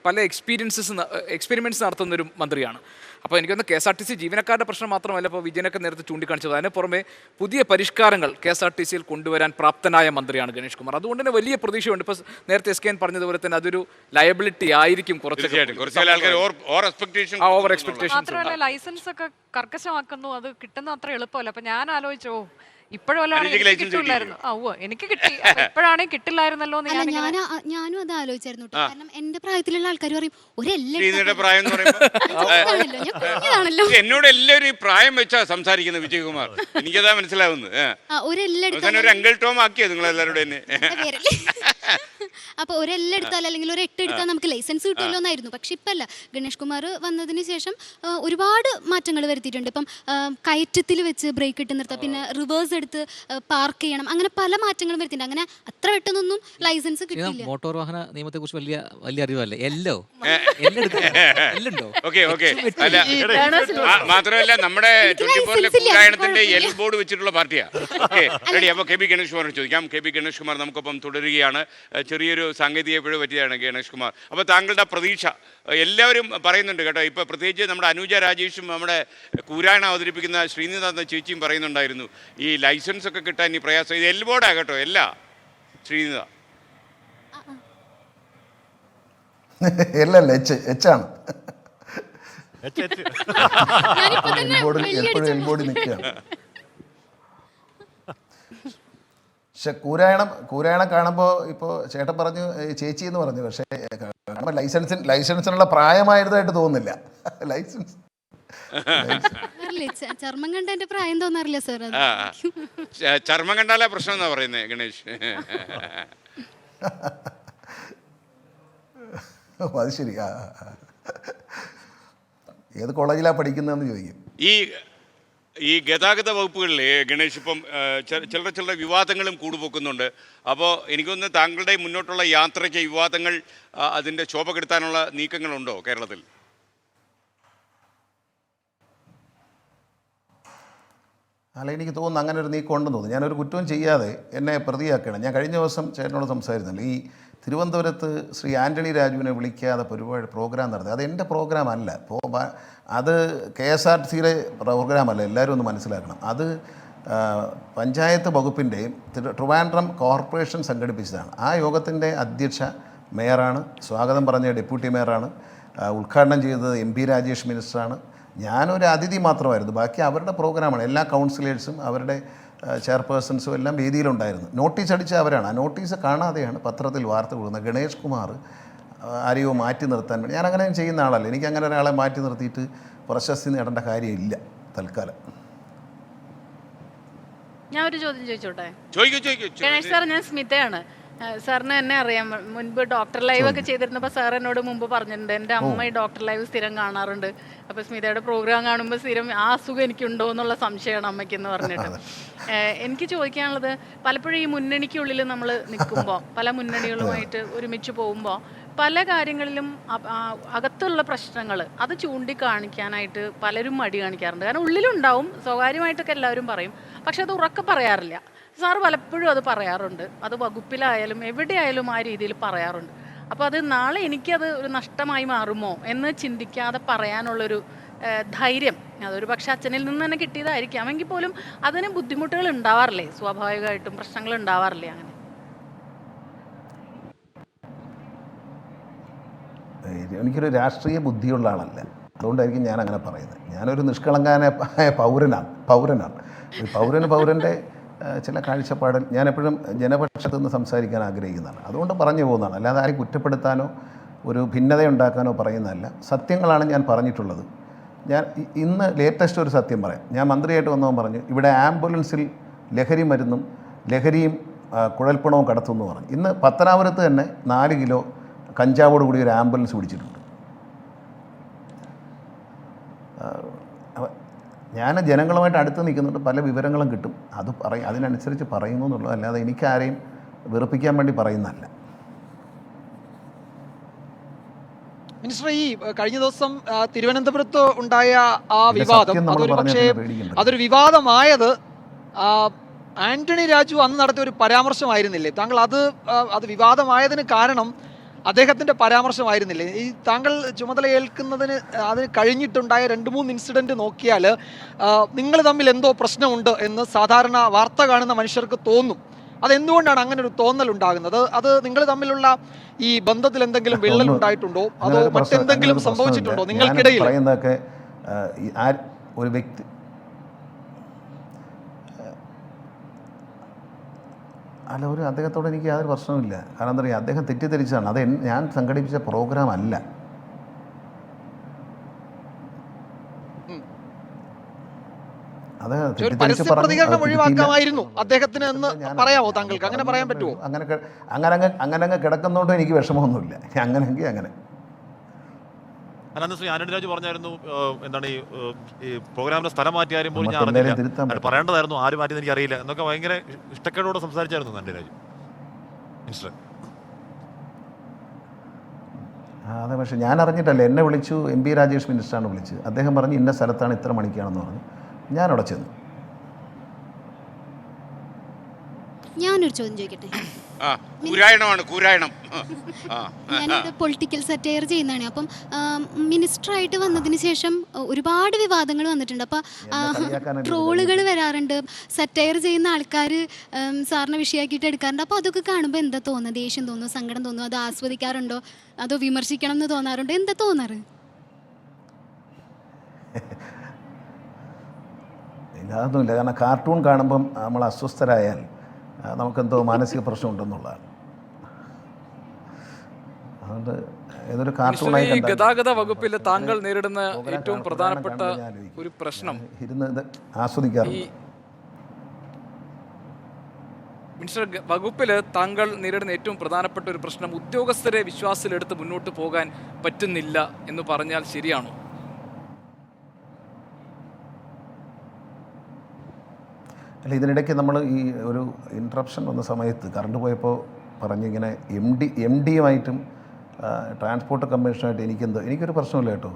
പല എക്സ്പെരിമെൻറ്റ്സ് നടത്തുന്നൊരു മന്ത്രിയാണ്. അപ്പോൾ എനിക്കൊന്ന് KSRTC ജീവനക്കാരുടെ പ്രശ്നം മാത്രമല്ല, ഇപ്പോൾ വിജയനൊക്കെ നേരത്തെ ചൂണ്ടിക്കാണിച്ചത്, അതിന് പുറമെ പുതിയ പരിഷ്കാരങ്ങൾ KSRTCയിൽ കൊണ്ടുവരാൻ പ്രാപ്തനായ മന്ത്രിയാണ് ഗണേഷ് കുമാർ. അതുകൊണ്ട് തന്നെ വലിയ പ്രതീക്ഷയുണ്ട്. ഇപ്പോൾ നേരത്തെ SKN പറഞ്ഞതുപോലെ തന്നെ അതൊരു ലയബിലിറ്റി ആയിരിക്കും കുറച്ച്. മാത്രമല്ല ലൈസൻസ് ഒക്കെ കർക്കശമാക്കുന്നു, അത് കിട്ടുന്ന അത്ര എളുപ്പമല്ല. അപ്പം ഞാൻ ആലോചിച്ചോ, ഇപ്പോഴല്ല അനുജയ്ക്ക് license കിട്ടില്ലായിരുന്നു. എനിക്ക് കിട്ടി. ഇപ്പോഴാണെങ്കിൽ കിട്ടില്ലായിരുന്നല്ലോ എന്ന് അല്ല ഞാൻ ഞാനും അത് ആലോചിച്ചായിരുന്നു കേട്ടോ. കാരണം എന്റെ പ്രായത്തിലുള്ള ആൾക്കാർ പറയും ഒരെല്ലാം ശ്രീനിധിയുടെ പ്രായം എന്ന് പറയുമ്പോൾ ഞാൻ കുഞ്ഞതാണല്ലോ. എന്നോട് എല്ലാവരും ഈ പ്രായം വെച്ചാ സംസാരിക്കുന്നത് വിജയകുമാർ. എനിക്കതാ മനസ്സിലാവുന്നത്. ഒരെല്ലാം ഒരു അങ്കിൾ ടോം ആക്കിയോ നിങ്ങളെല്ലാവരുടെ തന്നെ? അപ്പൊ ഒരെല്ലാം എടുത്താൽ അല്ലെങ്കിൽ ഒരു 8 എടുത്താൽ നമുക്ക് ലൈസൻസ് കിട്ടുമല്ലോ എന്നായിരുന്നു. പക്ഷെ ഇപ്പം അല്ല. ഗണേഷ് കുമാർ വന്നതിന് ശേഷം ഒരുപാട് മാറ്റങ്ങൾ വരുത്തിയിട്ടുണ്ട്. ഇപ്പം കയറ്റത്തിൽ വെച്ച് ബ്രേക്ക് ഇട്ട് നിർത്താം, പിന്നെ റിവേഴ്സ് എടുത്ത് പാർക്ക് ചെയ്യണം, അങ്ങനെ പല മാറ്റങ്ങളും വരുത്തിയിട്ടുണ്ട്. അങ്ങനെ അത്ര പെട്ടെന്നൊന്നും ലൈസൻസ് കിട്ടില്ല. മോട്ടോർ വാഹന നിയമത്തെ കുറിച്ച് വലിയ അറിവല്ലേ? മാത്രമല്ല നമ്മുടെ 24-ലെ കൂടായണത്തിന്റെ എൽ ബോർഡ് വെച്ചിട്ടുള്ള പാർട്ടിയാ. റെഡി. അപ്പൊ കെ ബി ഗണേഷ് കുമാറിന് ചോദിക്കാം. കെ ബി ഗണേഷ് കുമാർ നമുക്കൊപ്പം തുടരുകയാണ്. ചെറിയൊരു സാങ്കേതിക പിഴവ് പറ്റിയതാണ് ഗണേഷ് കുമാർ. അപ്പോൾ താങ്കളുടെ പ്രതീക്ഷ എല്ലാവരും പറയുന്നുണ്ട് കേട്ടോ. ഇപ്പോൾ പ്രത്യേകിച്ച് നമ്മുടെ അനുജ രാജേഷും നമ്മുടെ കൂരായണം അവതരിപ്പിക്കുന്ന ശ്രീനിധ എന്ന ചേച്ചിയും പറയുന്നുണ്ടായിരുന്നു ഈ ലൈസൻസ് ഒക്കെ കിട്ടാൻ ഈ പ്രയാസം. ഇത് എൽ ബോർഡാ കേട്ടോ. എല്ലാ ശ്രീനിധ എല്ലല്ല എച്ചാണ് എപ്പോഴും എൽ ബോർഡിൽ നിൽക്കുകയാണ്. പക്ഷെ കൂരായണം കാണുമ്പോൾ ഇപ്പോൾ ചേട്ടൻ പറഞ്ഞു ചേച്ചി എന്ന് പറഞ്ഞു. പക്ഷേ കാണുമ്പോൾ ലൈസൻസിനുള്ള പ്രായമായതായിട്ട് തോന്നുന്നില്ല. ലൈസൻസ് ചർമ്മം കണ്ട എന്റെ പ്രായം തോന്നാറില്ല സാർ. ചർമ്മം കണ്ടാലേ പ്രശ്നം എന്നാ പറയുന്നത് ഗണേഷ്. അത് ശരി. ഏത് കോളേജിലാണ് പഠിക്കുന്നതെന്ന് ചോദിക്കും. ഈ ഗതാഗത വകുപ്പുകളിൽ ഗണേഷ് ഇപ്പം ചില വിവാദങ്ങളും കൂടുപോക്കുന്നുണ്ട്. അപ്പോൾ എനിക്കൊന്ന് താങ്കളുടെ മുന്നോട്ടുള്ള യാത്രയ്ക്ക് വിവാദങ്ങൾ അതിൻ്റെ ശോഭ കെടുത്താനുള്ള നീക്കങ്ങളുണ്ടോ കേരളത്തിൽ? അല്ല, എനിക്ക് തോന്നുന്നു അങ്ങനെ ഒരു നീക്കം ഉണ്ടെന്ന് തോന്നുന്നു. ഞാനൊരു കുറ്റവും ചെയ്യാതെ എന്നെ പ്രതിയാക്കണം. ഞാൻ കഴിഞ്ഞ ദിവസം ചേട്ടനോട് സംസാരിച്ചില്ല. ഈ തിരുവനന്തപുരത്ത് ശ്രീ ആൻ്റണി രാജുവിനെ വിളിക്കാതെ പ്രോഗ്രാം നടത്തി. അത് എൻ്റെ പ്രോഗ്രാം അല്ല. അത് KSRTCയിലെ പ്രോഗ്രാമല്ല. എല്ലാവരും ഒന്ന് മനസ്സിലാക്കണം. അത് പഞ്ചായത്ത് വകുപ്പിൻ്റെയും ട്രിവാൻഡ്രം കോർപ്പറേഷൻ സംഘടിപ്പിച്ചതാണ്. ആ യോഗത്തിൻ്റെ അധ്യക്ഷ മേയറാണ്, സ്വാഗതം പറഞ്ഞ ഡെപ്യൂട്ടി മേയറാണ്, ഉദ്ഘാടനം ചെയ്തത് MP രാജേഷ് മിനിസ്റ്ററാണ്. ഞാനൊരു അതിഥി മാത്രമായിരുന്നു. ബാക്കി അവരുടെ പ്രോഗ്രാമാണ്. എല്ലാ കൗൺസിലേഴ്സും അവരുടെ ചെയർപേഴ്സൺസും എല്ലാം വേദിയിലുണ്ടായിരുന്നു. നോട്ടീസ് അടിച്ച അവരാണ്. ആ നോട്ടീസ് കാണാതെയാണ് പത്രത്തിൽ വാർത്ത കൊടുക്കുന്നത്. ഗണേഷ് കുമാർ ആരെയോ മാറ്റി നിർത്താൻ വേണ്ടി. ഞാൻ അങ്ങനെ ചെയ്യുന്ന ആളല്ല. എനിക്ക് അങ്ങനെ ഒരാളെ മാറ്റി നിർത്തിയിട്ട് പ്രശസ്തി നേടേണ്ട കാര്യമില്ല തൽക്കാലം. ഞാൻ ഒരു ചോദ്യം ചോദിച്ചോട്ടെ? ചോദിക്കൂ. ഗണേഷ് സാർ, ഞാൻ സ്മിതയാണ്. സാറിന് എന്നെ അറിയാം. മുൻപ് ഡോക്ടർ ലൈവ് ഒക്കെ ചെയ്തിരുന്നപ്പോൾ സാർ എന്നോട് മുമ്പ് പറഞ്ഞിട്ടുണ്ട് എൻ്റെ അമ്മ ഈ ഡോക്ടർ ലൈവ് സ്ഥിരം കാണാറുണ്ട്. അപ്പോൾ സ്മിതയുടെ പ്രോഗ്രാം കാണുമ്പോൾ സ്ഥിരം ആ അസുഖം എനിക്കുണ്ടോ എന്നുള്ള സംശയമാണ് അമ്മയ്ക്കെന്ന് പറഞ്ഞിട്ട്. എനിക്ക് ചോദിക്കാനുള്ളത്, പലപ്പോഴും ഈ മുന്നണിക്കുള്ളിൽ നമ്മൾ നിൽക്കുമ്പോൾ, പല മുന്നണികളുമായിട്ട് ഒരുമിച്ച് പോകുമ്പോൾ പല കാര്യങ്ങളിലും അകത്തുള്ള പ്രശ്നങ്ങൾ അത് ചൂണ്ടിക്കാണിക്കാനായിട്ട് പലരും മടി കാണിക്കാറുണ്ട്. കാരണം ഉള്ളിലുണ്ടാവും, സ്വകാര്യമായിട്ടൊക്കെ എല്ലാവരും പറയും, പക്ഷെ അത് ഉറക്കെ പറയാറില്ല. സാറ് പലപ്പോഴും അത് പറയാറുണ്ട്. അത് വകുപ്പിലായാലും എവിടെയായാലും ആ രീതിയിൽ പറയാറുണ്ട്. അപ്പോൾ അത് നാളെ എനിക്കത് ഒരു നഷ്ടമായി മാറുമോ എന്ന് ചിന്തിക്കാതെ പറയാനുള്ളൊരു ധൈര്യം അതൊരു പക്ഷെ അച്ഛനിൽ നിന്ന് തന്നെ കിട്ടിയതായിരിക്കാം. എങ്കിൽ പോലും അതിന് ബുദ്ധിമുട്ടുകൾ ഉണ്ടാവാറില്ലേ? സ്വാഭാവികമായിട്ടും പ്രശ്നങ്ങൾ ഉണ്ടാവാറില്ലേ? അങ്ങനെ എനിക്കൊരു രാഷ്ട്രീയ ബുദ്ധിയുള്ള ആളല്ല. അതുകൊണ്ടായിരിക്കും ഞാൻ അങ്ങനെ പറയുന്നത്. ഞാനൊരു നിഷ്കളങ്കനായ പൗരനാണ്. പൗരൻ്റെ ചില കാഴ്ചപ്പാടിൽ ഞാനെപ്പോഴും ജനപക്ഷത്തു നിന്ന് സംസാരിക്കാൻ ആഗ്രഹിക്കുന്നതാണ്. അതുകൊണ്ട് പറഞ്ഞു പോകുന്നതാണ്. അല്ലാതെ ആരും കുറ്റപ്പെടുത്താനോ ഒരു ഭിന്നതയുണ്ടാക്കാനോ പറയുന്നതല്ല. സത്യങ്ങളാണ് ഞാൻ പറഞ്ഞിട്ടുള്ളത്. ഞാൻ ഇന്ന് ലേറ്റസ്റ്റ് ഒരു സത്യം പറയാം. ഞാൻ മന്ത്രിയായിട്ട് വന്നവൻ പറഞ്ഞു ഇവിടെ ആംബുലൻസിൽ ലഹരി മരുന്നും ലഹരിയും കുഴൽപ്പണവും കടത്തുമെന്ന് പറഞ്ഞു. ഇന്ന് പത്തനാപുരത്ത് തന്നെ 4 കിലോ കഞ്ചാവോട് കൂടി ഒരു ആംബുലൻസ് പിടിച്ചിട്ടുണ്ട്. ഞാൻ ജനങ്ങളുമായിട്ട് അടുത്ത് നിൽക്കുന്നുണ്ട്. പല വിവരങ്ങളും കിട്ടും. അത് അതിനനുസരിച്ച് പറയുന്നു എന്നുള്ളത്. അല്ലാതെ എനിക്കാരെയും വെറുപ്പിക്കാൻ വേണ്ടി പറയുന്നതല്ല. മിനിസ്റ്റർ, ഈ കഴിഞ്ഞ ദിവസം തിരുവനന്തപുരത്ത് ഉണ്ടായ ആ വിവാദം അതൊരു വിവാദമായത് ആന്റണി രാജു അന്ന് നടത്തിയ ഒരു പരാമർശമായിരുന്നില്ലേ? താങ്കൾ അത് വിവാദമായതിന് കാരണം അദ്ദേഹത്തിൻ്റെ പരാമർശമായിരുന്നില്ലേ? ഈ താങ്കൾ ചുമതല ഏൽക്കുന്നതിന് അതിന് കഴിഞ്ഞിട്ടുണ്ടായ 2-3 ഇൻസിഡൻറ്റ് നോക്കിയാൽ നിങ്ങൾ തമ്മിൽ എന്തോ പ്രശ്നമുണ്ട് എന്ന് സാധാരണ വാർത്ത കാണുന്ന മനുഷ്യർക്ക് തോന്നും. അതെന്തുകൊണ്ടാണ് അങ്ങനെ ഒരു തോന്നൽ ഉണ്ടാകുന്നത്? അത് നിങ്ങൾ തമ്മിലുള്ള ഈ ബന്ധത്തിൽ എന്തെങ്കിലും വിള്ളൽ ഉണ്ടായിട്ടുണ്ടോ, അതോ മറ്റെന്തെങ്കിലും സംഭവിച്ചിട്ടുണ്ടോ നിങ്ങൾക്കിടയിൽ? ഒരു വ്യക്തി അല്ല, അദ്ദേഹത്തോട് എനിക്ക് യാതൊരു പ്രശ്നവുമില്ല. കാരണം എന്താ പറയുക, അദ്ദേഹം തെറ്റിദ്ധരിച്ചതാണ്. അത് ഞാൻ സംഘടിപ്പിച്ച പ്രോഗ്രാം അല്ല. അത് തെറ്റിദ്ധരിച്ച് പ്രതികരണം ഒഴിവാക്കാമായിരുന്നു അദ്ദേഹത്തിന് എന്ന് പറയാമോ താങ്കൾക്ക്? അങ്ങനെ പറയാൻ പറ്റുമോ? അങ്ങനെ കിടക്കുന്നതുകൊണ്ട് എനിക്ക് വിഷമമൊന്നുമില്ല. അങ്ങനെയെങ്കിൽ അങ്ങനെ. അനന്തശ്രീ ആന്റണി രാജു പറഞ്ഞായിരുന്നു എന്താണ് ഈ പ്രോഗ്രാമിന്റെ സ്ഥലം മാറ്റിയാലും പോലും ഞാൻ അറിഞ്ഞില്ല, പറയേണ്ടതായിരുന്നു, ആര് മാറ്റിയെന്ന് എനിക്ക് അറിയില്ല എന്നൊക്കെ ഭയങ്കര ഇഷ്ടക്കേടോടെ സംസാരിച്ചായിരുന്നു ആന്റണി രാജു മിനിസ്റ്റർ. അതെ, പക്ഷേ ഞാൻ അറിഞ്ഞിട്ടല്ല. എന്നെ വിളിച്ചു, MP രാജേഷ് മിനിസ്റ്ററാണ് വിളിച്ചത്. അദ്ദേഹം പറഞ്ഞു ഇന്ന സ്ഥലത്താണ്, ഇത്ര മണിക്കാണെന്ന് പറഞ്ഞു. ഞാനവിടെ ചെന്നു. ഞാനൊരു ചോദ്യം ചോദിക്കട്ടെ? ഞാനിവിടെ പൊളിറ്റിക്കൽ സറ്റയർ ചെയ്യുന്നതാണ്. അപ്പം മിനിസ്റ്ററായിട്ട് വന്നതിന് ശേഷം ഒരുപാട് വിവാദങ്ങൾ വന്നിട്ടുണ്ട്. അപ്പം ട്രോളുകൾ വരാറുണ്ട്, സറ്റയർ ചെയ്യുന്ന ആൾക്കാർ സാറിനെ വിഷയമാക്കിയിട്ട് എടുക്കാറുണ്ട്. അപ്പോൾ അതൊക്കെ കാണുമ്പോൾ എന്താ തോന്നുന്നത്? ദേഷ്യം തോന്നുന്നു, സങ്കടം തോന്നുന്നു, അത് ആസ്വദിക്കാറുണ്ടോ, അതോ വിമർശിക്കണം എന്ന് തോന്നാറുണ്ടോ? എന്താ തോന്നാറ്? അതൊന്നുമില്ല. കാരണം കാർട്ടൂൺ കാണുമ്പം നമ്മൾ അസ്വസ്ഥരായാൽ നമുക്കെന്തോ മാനസിക പ്രശ്നമുണ്ടെന്നുള്ളതാണ്. അതുകൊണ്ട് ഏതൊരു കാർട്ടൂണായി ഗതാഗത വകുപ്പിൽ താങ്കൾ നേരിടുന്ന ഏറ്റവും പ്രധാനപ്പെട്ട ഒരു പ്രശ്നം ഇരുന്ന് ആസ്വദിക്കാറുണ്ട്. മിനിസ്റ്റർ, വകുപ്പിൽ താങ്കൾ നേരിടുന്ന ഏറ്റവും പ്രധാനപ്പെട്ട ഒരു പ്രശ്നം ഉദ്യോഗസ്ഥരെ വിശ്വാസത്തിലെടുത്ത് മുന്നോട്ട് പോകാൻ പറ്റുന്നില്ല എന്ന് പറഞ്ഞാൽ ശരിയാണോ? അല്ല, ഇതിനിടയ്ക്ക് നമ്മൾ ഈ ഒരു ഇൻട്രപ്ഷൻ വന്ന സമയത്ത് കറണ്ട് പോയപ്പോൾ പറഞ്ഞിങ്ങനെ എം ഡിയുമായിട്ടും ട്രാൻസ്പോർട്ട് കമ്മീഷനുമായിട്ട് എനിക്കൊരു പ്രശ്നമില്ല കേട്ടോ.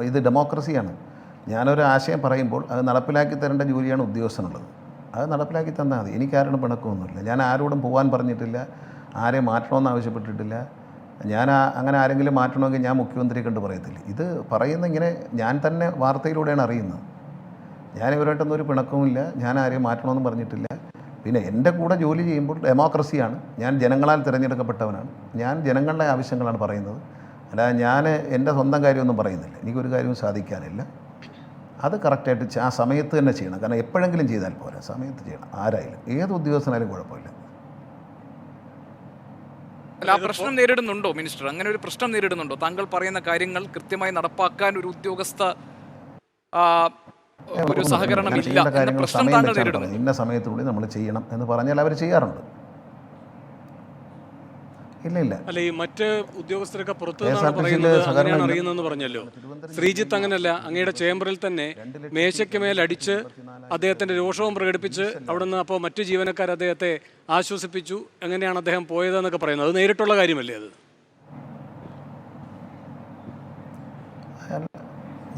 ഇത് ഡെമോക്രസിയാണ്. ഞാനൊരു ആശയം പറയുമ്പോൾ അത് നടപ്പിലാക്കി തരേണ്ട ജോലിയാണ് ഉദ്യോഗസ്ഥനുള്ളത്. അത് നടപ്പിലാക്കി തന്നാൽ മതി. എനിക്കാരോടും പിണക്കമൊന്നുമില്ല. ഞാൻ ആരോടും പോകാൻ പറഞ്ഞിട്ടില്ല, ആരെ മാറ്റണമെന്ന് ആവശ്യപ്പെട്ടിട്ടില്ല. അങ്ങനെ ആരെങ്കിലും മാറ്റണമെങ്കിൽ ഞാൻ മുഖ്യമന്ത്രിയെ കണ്ട് പറയത്തില്ല. ഇത് പറയുന്ന ഇങ്ങനെ ഞാൻ തന്നെ വാർത്തയിലൂടെയാണ് അറിയുന്നത്. ഞാൻ ഇവരായിട്ടൊന്നും ഒരു പിണക്കവുമില്ല, ഞാൻ ആരെയും മാറ്റണമെന്നും പറഞ്ഞിട്ടില്ല. പിന്നെ എൻ്റെ കൂടെ ജോലി ചെയ്യുമ്പോൾ ഡെമോക്രസിയാണ്. ഞാൻ ജനങ്ങളാൽ തിരഞ്ഞെടുക്കപ്പെട്ടവനാണ്. ഞാൻ ജനങ്ങളുടെ ആവശ്യങ്ങളാണ് പറയുന്നത്. അല്ലാതെ ഞാൻ എൻ്റെ സ്വന്തം കാര്യമൊന്നും പറയുന്നില്ല. എനിക്കൊരു കാര്യവും സാധിക്കാനില്ല. അത് കറക്റ്റായിട്ട് ആ സമയത്ത് തന്നെ ചെയ്യണം. കാരണം എപ്പോഴെങ്കിലും ചെയ്താൽ പോരാ, സമയത്ത് ചെയ്യണം. ആരായാലും, ഏത് ഉദ്യോഗസ്ഥനായാലും കുഴപ്പമില്ല. അല്ല, ആ പ്രശ്നം നേരിടുന്നുണ്ടോ മിനിസ്റ്റർ? അങ്ങനെ ഒരു പ്രശ്നം നേരിടുന്നുണ്ടോ? താങ്കൾ പറയുന്ന കാര്യങ്ങൾ കൃത്യമായി നടപ്പാക്കാൻ ഒരു ഉദ്യോഗസ്ഥ ഒരു സഹകരണമില്ല എന്ന പ്രശ്നം താങ്കൾ നേരിടുന്നു? ഇന്ന സമയത്തുകൂടി നമ്മൾ ചെയ്യണം എന്ന് പറഞ്ഞാൽ അവർ ചെയ്യാറുണ്ട്. ഇല്ല. അല്ല, ഈ മറ്റ് ഉദ്യോഗസ്ഥരൊക്കെ പുറത്തു നിന്നാണ് പറയുന്നത്, അങ്ങനെയാണ് അറിയുന്നതെന്ന് പറഞ്ഞല്ലോ. ശ്രീജിത്ത് അങ്ങനല്ല, അങ്ങയുടെ ചേംബറിൽ തന്നെ മേശയ്ക്ക് മേലടിച്ച് അദ്ദേഹത്തിന്റെ രോഷവും പ്രകടിപ്പിച്ച് അവിടുന്ന് അപ്പോൾ മറ്റു ജീവനക്കാർ അദ്ദേഹത്തെ ആശ്വസിപ്പിച്ചു. എങ്ങനെയാണ് അദ്ദേഹം പോയതെന്നൊക്കെ പറയുന്നത്. അത് നേരിട്ടുള്ള കാര്യമല്ലേ? അത്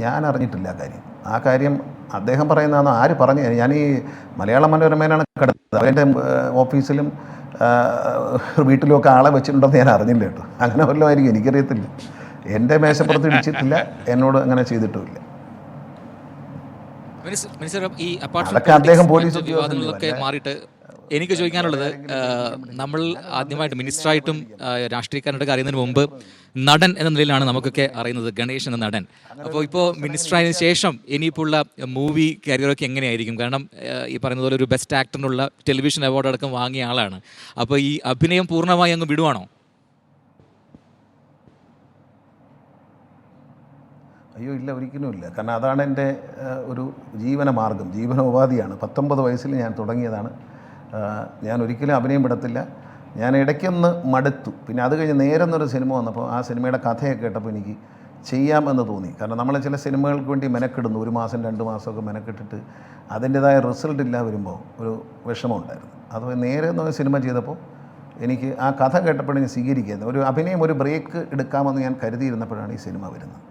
ഞാൻ അറിഞ്ഞിട്ടില്ല ആ കാര്യം അദ്ദേഹം പറയുന്നതാണ്. ആര് പറഞ്ഞു? ഞാൻ ഈ മലയാള മനോരമയിലാണ് കിടന്നത്. അവരുടെ ഓഫീസിലും വീട്ടിലുമൊക്കെ ആളെ വെച്ചിട്ടുണ്ടെന്ന് ഞാൻ അറിഞ്ഞില്ല കേട്ടോ. അങ്ങനെ വല്ലതും ആയിരിക്കും, എനിക്കറിയത്തില്ല. എൻ്റെ മേശപ്പുറത്ത് ഇടിച്ചിട്ടില്ല, എന്നോട് അങ്ങനെ ചെയ്തിട്ടുമില്ല. അതൊക്കെ അദ്ദേഹം പോലീസ് വിവാദങ്ങളൊക്കെ മാറിയിട്ട് എനിക്ക് ചോദിക്കാനുള്ളത്, നമ്മൾ ആദ്യമായിട്ട് മിനിസ്റ്ററായിട്ടും രാഷ്ട്രീയക്കാരുടെ അറിയുന്നതിന് മുമ്പ് നടൻ എന്ന നിലയിലാണ് നമുക്കൊക്കെ അറിയുന്നത്, ഗണേഷ് എന്ന നടൻ. അപ്പോൾ ഇപ്പോൾ മിനിസ്റ്ററായതിനു ശേഷം ഇനിയിപ്പോൾ ഉള്ള മൂവി കരിയറൊക്കെ എങ്ങനെയായിരിക്കും? കാരണം ഈ പറയുന്നത് പോലെ ഒരു ബെസ്റ്റ് ആക്ടറിനുള്ള ടെലിവിഷൻ അവാർഡ് അടക്കം വാങ്ങിയ ആളാണ്. അപ്പോൾ ഈ അഭിനയം പൂർണ്ണമായി അങ്ങ് വിടുവാണോ? അയ്യോ, ഇല്ല, ഒരിക്കലും ഇല്ല. കാരണം അതാണ് എൻ്റെ ഒരു ജീവനമാർഗം, ജീവനോപാധിയാണ്. 19 വയസ്സിൽ ഞാൻ തുടങ്ങിയതാണ്. ഞാൻ ഒരിക്കലും അഭിനയം വിടത്തില്ല. ഞാൻ ഇടയ്ക്കൊന്ന് മടുത്തു. പിന്നെ അത് കഴിഞ്ഞ് നേരെന്നൊരു സിനിമ വന്നപ്പോൾ ആ സിനിമയുടെ കഥയൊക്കെ കേട്ടപ്പോൾ എനിക്ക് ചെയ്യാമെന്ന് തോന്നി. കാരണം നമ്മൾ ചില സിനിമകൾക്ക് വേണ്ടി മെനക്കെടുന്നു, 1 മാസം 2 മാസമൊക്കെ മെനക്കെട്ടിട്ട് അതിൻ്റേതായ റിസൾട്ട് ഇല്ല വരുമ്പോൾ ഒരു വിഷമമുണ്ടായിരുന്നു. അത് നേരെ എന്നൊരു സിനിമ ചെയ്തപ്പോൾ എനിക്ക് ആ കഥ കേട്ടപ്പോഴും ഞാൻ സ്വീകരിക്കുന്നത് ഒരു അഭിനയം, ഒരു ബ്രേക്ക് എടുക്കാമെന്ന് ഞാൻ കരുതിയിരുന്നപ്പോഴാണ് ഈ സിനിമ വരുന്നത്.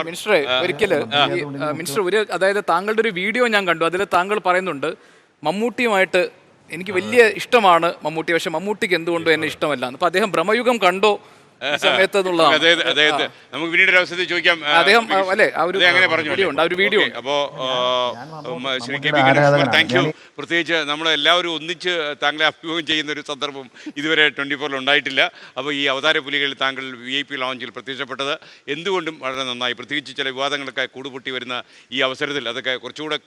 മിനിസ്റ്ററെ, ഒരിക്കല് മിനിസ്റ്റർ അതായത് താങ്കളുടെ ഒരു വീഡിയോ ഞാൻ കണ്ടു. അതിൽ താങ്കൾ പറയുന്നുണ്ട്, മമ്മൂട്ടിയുമായിട്ട് എനിക്ക് വലിയ ഇഷ്ടമാണ് മമ്മൂട്ടി, പക്ഷെ മമ്മൂട്ടിക്ക് എന്തുകൊണ്ടോ എന്നെ ഇഷ്ടമല്ല. അപ്പോൾ അദ്ദേഹം ഭ്രമയുഗം കണ്ടോ ഈ സമയത്ത് എന്നുള്ളതാണ്. അദ്ദേഹത്തെ നമുക്ക് പിന്നീട് ഒരു അവസരത്തിൽ ചോദിക്കാം. അദ്ദേഹം അല്ലേ ആ ഒരു അങ്ങനെ പറഞ്ഞു വീഡിയോ ഉണ്ട്, ആ ഒരു വീഡിയോ ഉണ്ട്. അപ്പോൾ Shri K P thank you. പ്രത്യേകിച്ച് നമ്മളെല്ലാവരും ഒന്നിച്ച് താങ്കളെ അഭിമുഖം ചെയ്യുന്ന ഒരു സന്ദർഭം ഇതുവരെ 24-ൽ ഉണ്ടായിട്ടില്ല. അപ്പോൾ ഈ അവതാര പുലികളിൽ താങ്കൾ VIP ലോഞ്ചിൽ പ്രത്യക്ഷപ്പെട്ടത് എന്തുകൊണ്ടും വളരെ നന്നായി. പ്രത്യേകിച്ച് ചില വിവാദങ്ങളൊക്കെ കൂടുപൊട്ടി വരുന്ന ഈ അവസരത്തിൽ അതൊക്കെ കുറച്ചുകൂടെ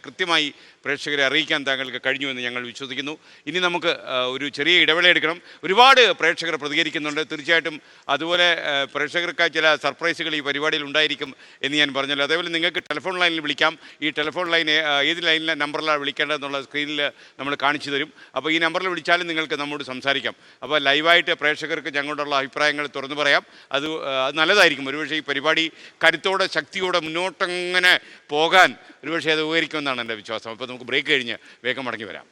കൃത്യമായി പ്രേക്ഷകരെ അറിയിക്കാൻ താങ്കൾക്ക് കഴിഞ്ഞുവെന്ന് ഞങ്ങൾ വിശ്വസിക്കുന്നു. ഇനി നമുക്ക് ഒരു ചെറിയ ഇടവേള എടുക്കണം. ഒരുപാട് പ്രേക്ഷകർ പ്രതികരിക്കുന്നുണ്ട്. തീർച്ചയായിട്ടും അതുപോലെ പ്രേക്ഷകർക്കായി ചില സർപ്രൈസുകൾ ഈ പരിപാടിയിൽ ഉണ്ടായിരിക്കും എന്ന് ഞാൻ പറഞ്ഞല്ലോ. അതേപോലെ നിങ്ങൾക്ക് ടെലിഫോൺ ലൈനിൽ വിളിക്കാം. ഈ ടെലിഫോൺ ലൈൻ ഏത് ലൈനിലെ നമ്പറിലാണ് വിളിക്കേണ്ടതെന്നുള്ള സ്ക്രീനിൽ നമ്മൾ കാണിച്ചു തരും. അപ്പോൾ ഈ നമ്പറിൽ വിളിച്ചാലും നിങ്ങൾക്ക് നമ്മോട് സംസാരിക്കാം. അപ്പോൾ ലൈവായിട്ട് പ്രേക്ഷകർക്ക് ഞങ്ങളോടുള്ള അഭിപ്രായങ്ങൾ തുറന്നു പറയാം. അത് നല്ലതായിരിക്കും. ഒരുപക്ഷെ ഈ പരിപാടി കരുത്തോടെ ശക്തിയോടെ മുന്നോട്ടങ്ങനെ പോകാൻ ഒരുപക്ഷെ അത് ഉപകരിക്കുമെന്നാണ് എൻ്റെ വിശ്വാസം. അപ്പോൾ നമുക്ക് ബ്രേക്ക് കഴിഞ്ഞ് വേഗം മടങ്ങി വരാം.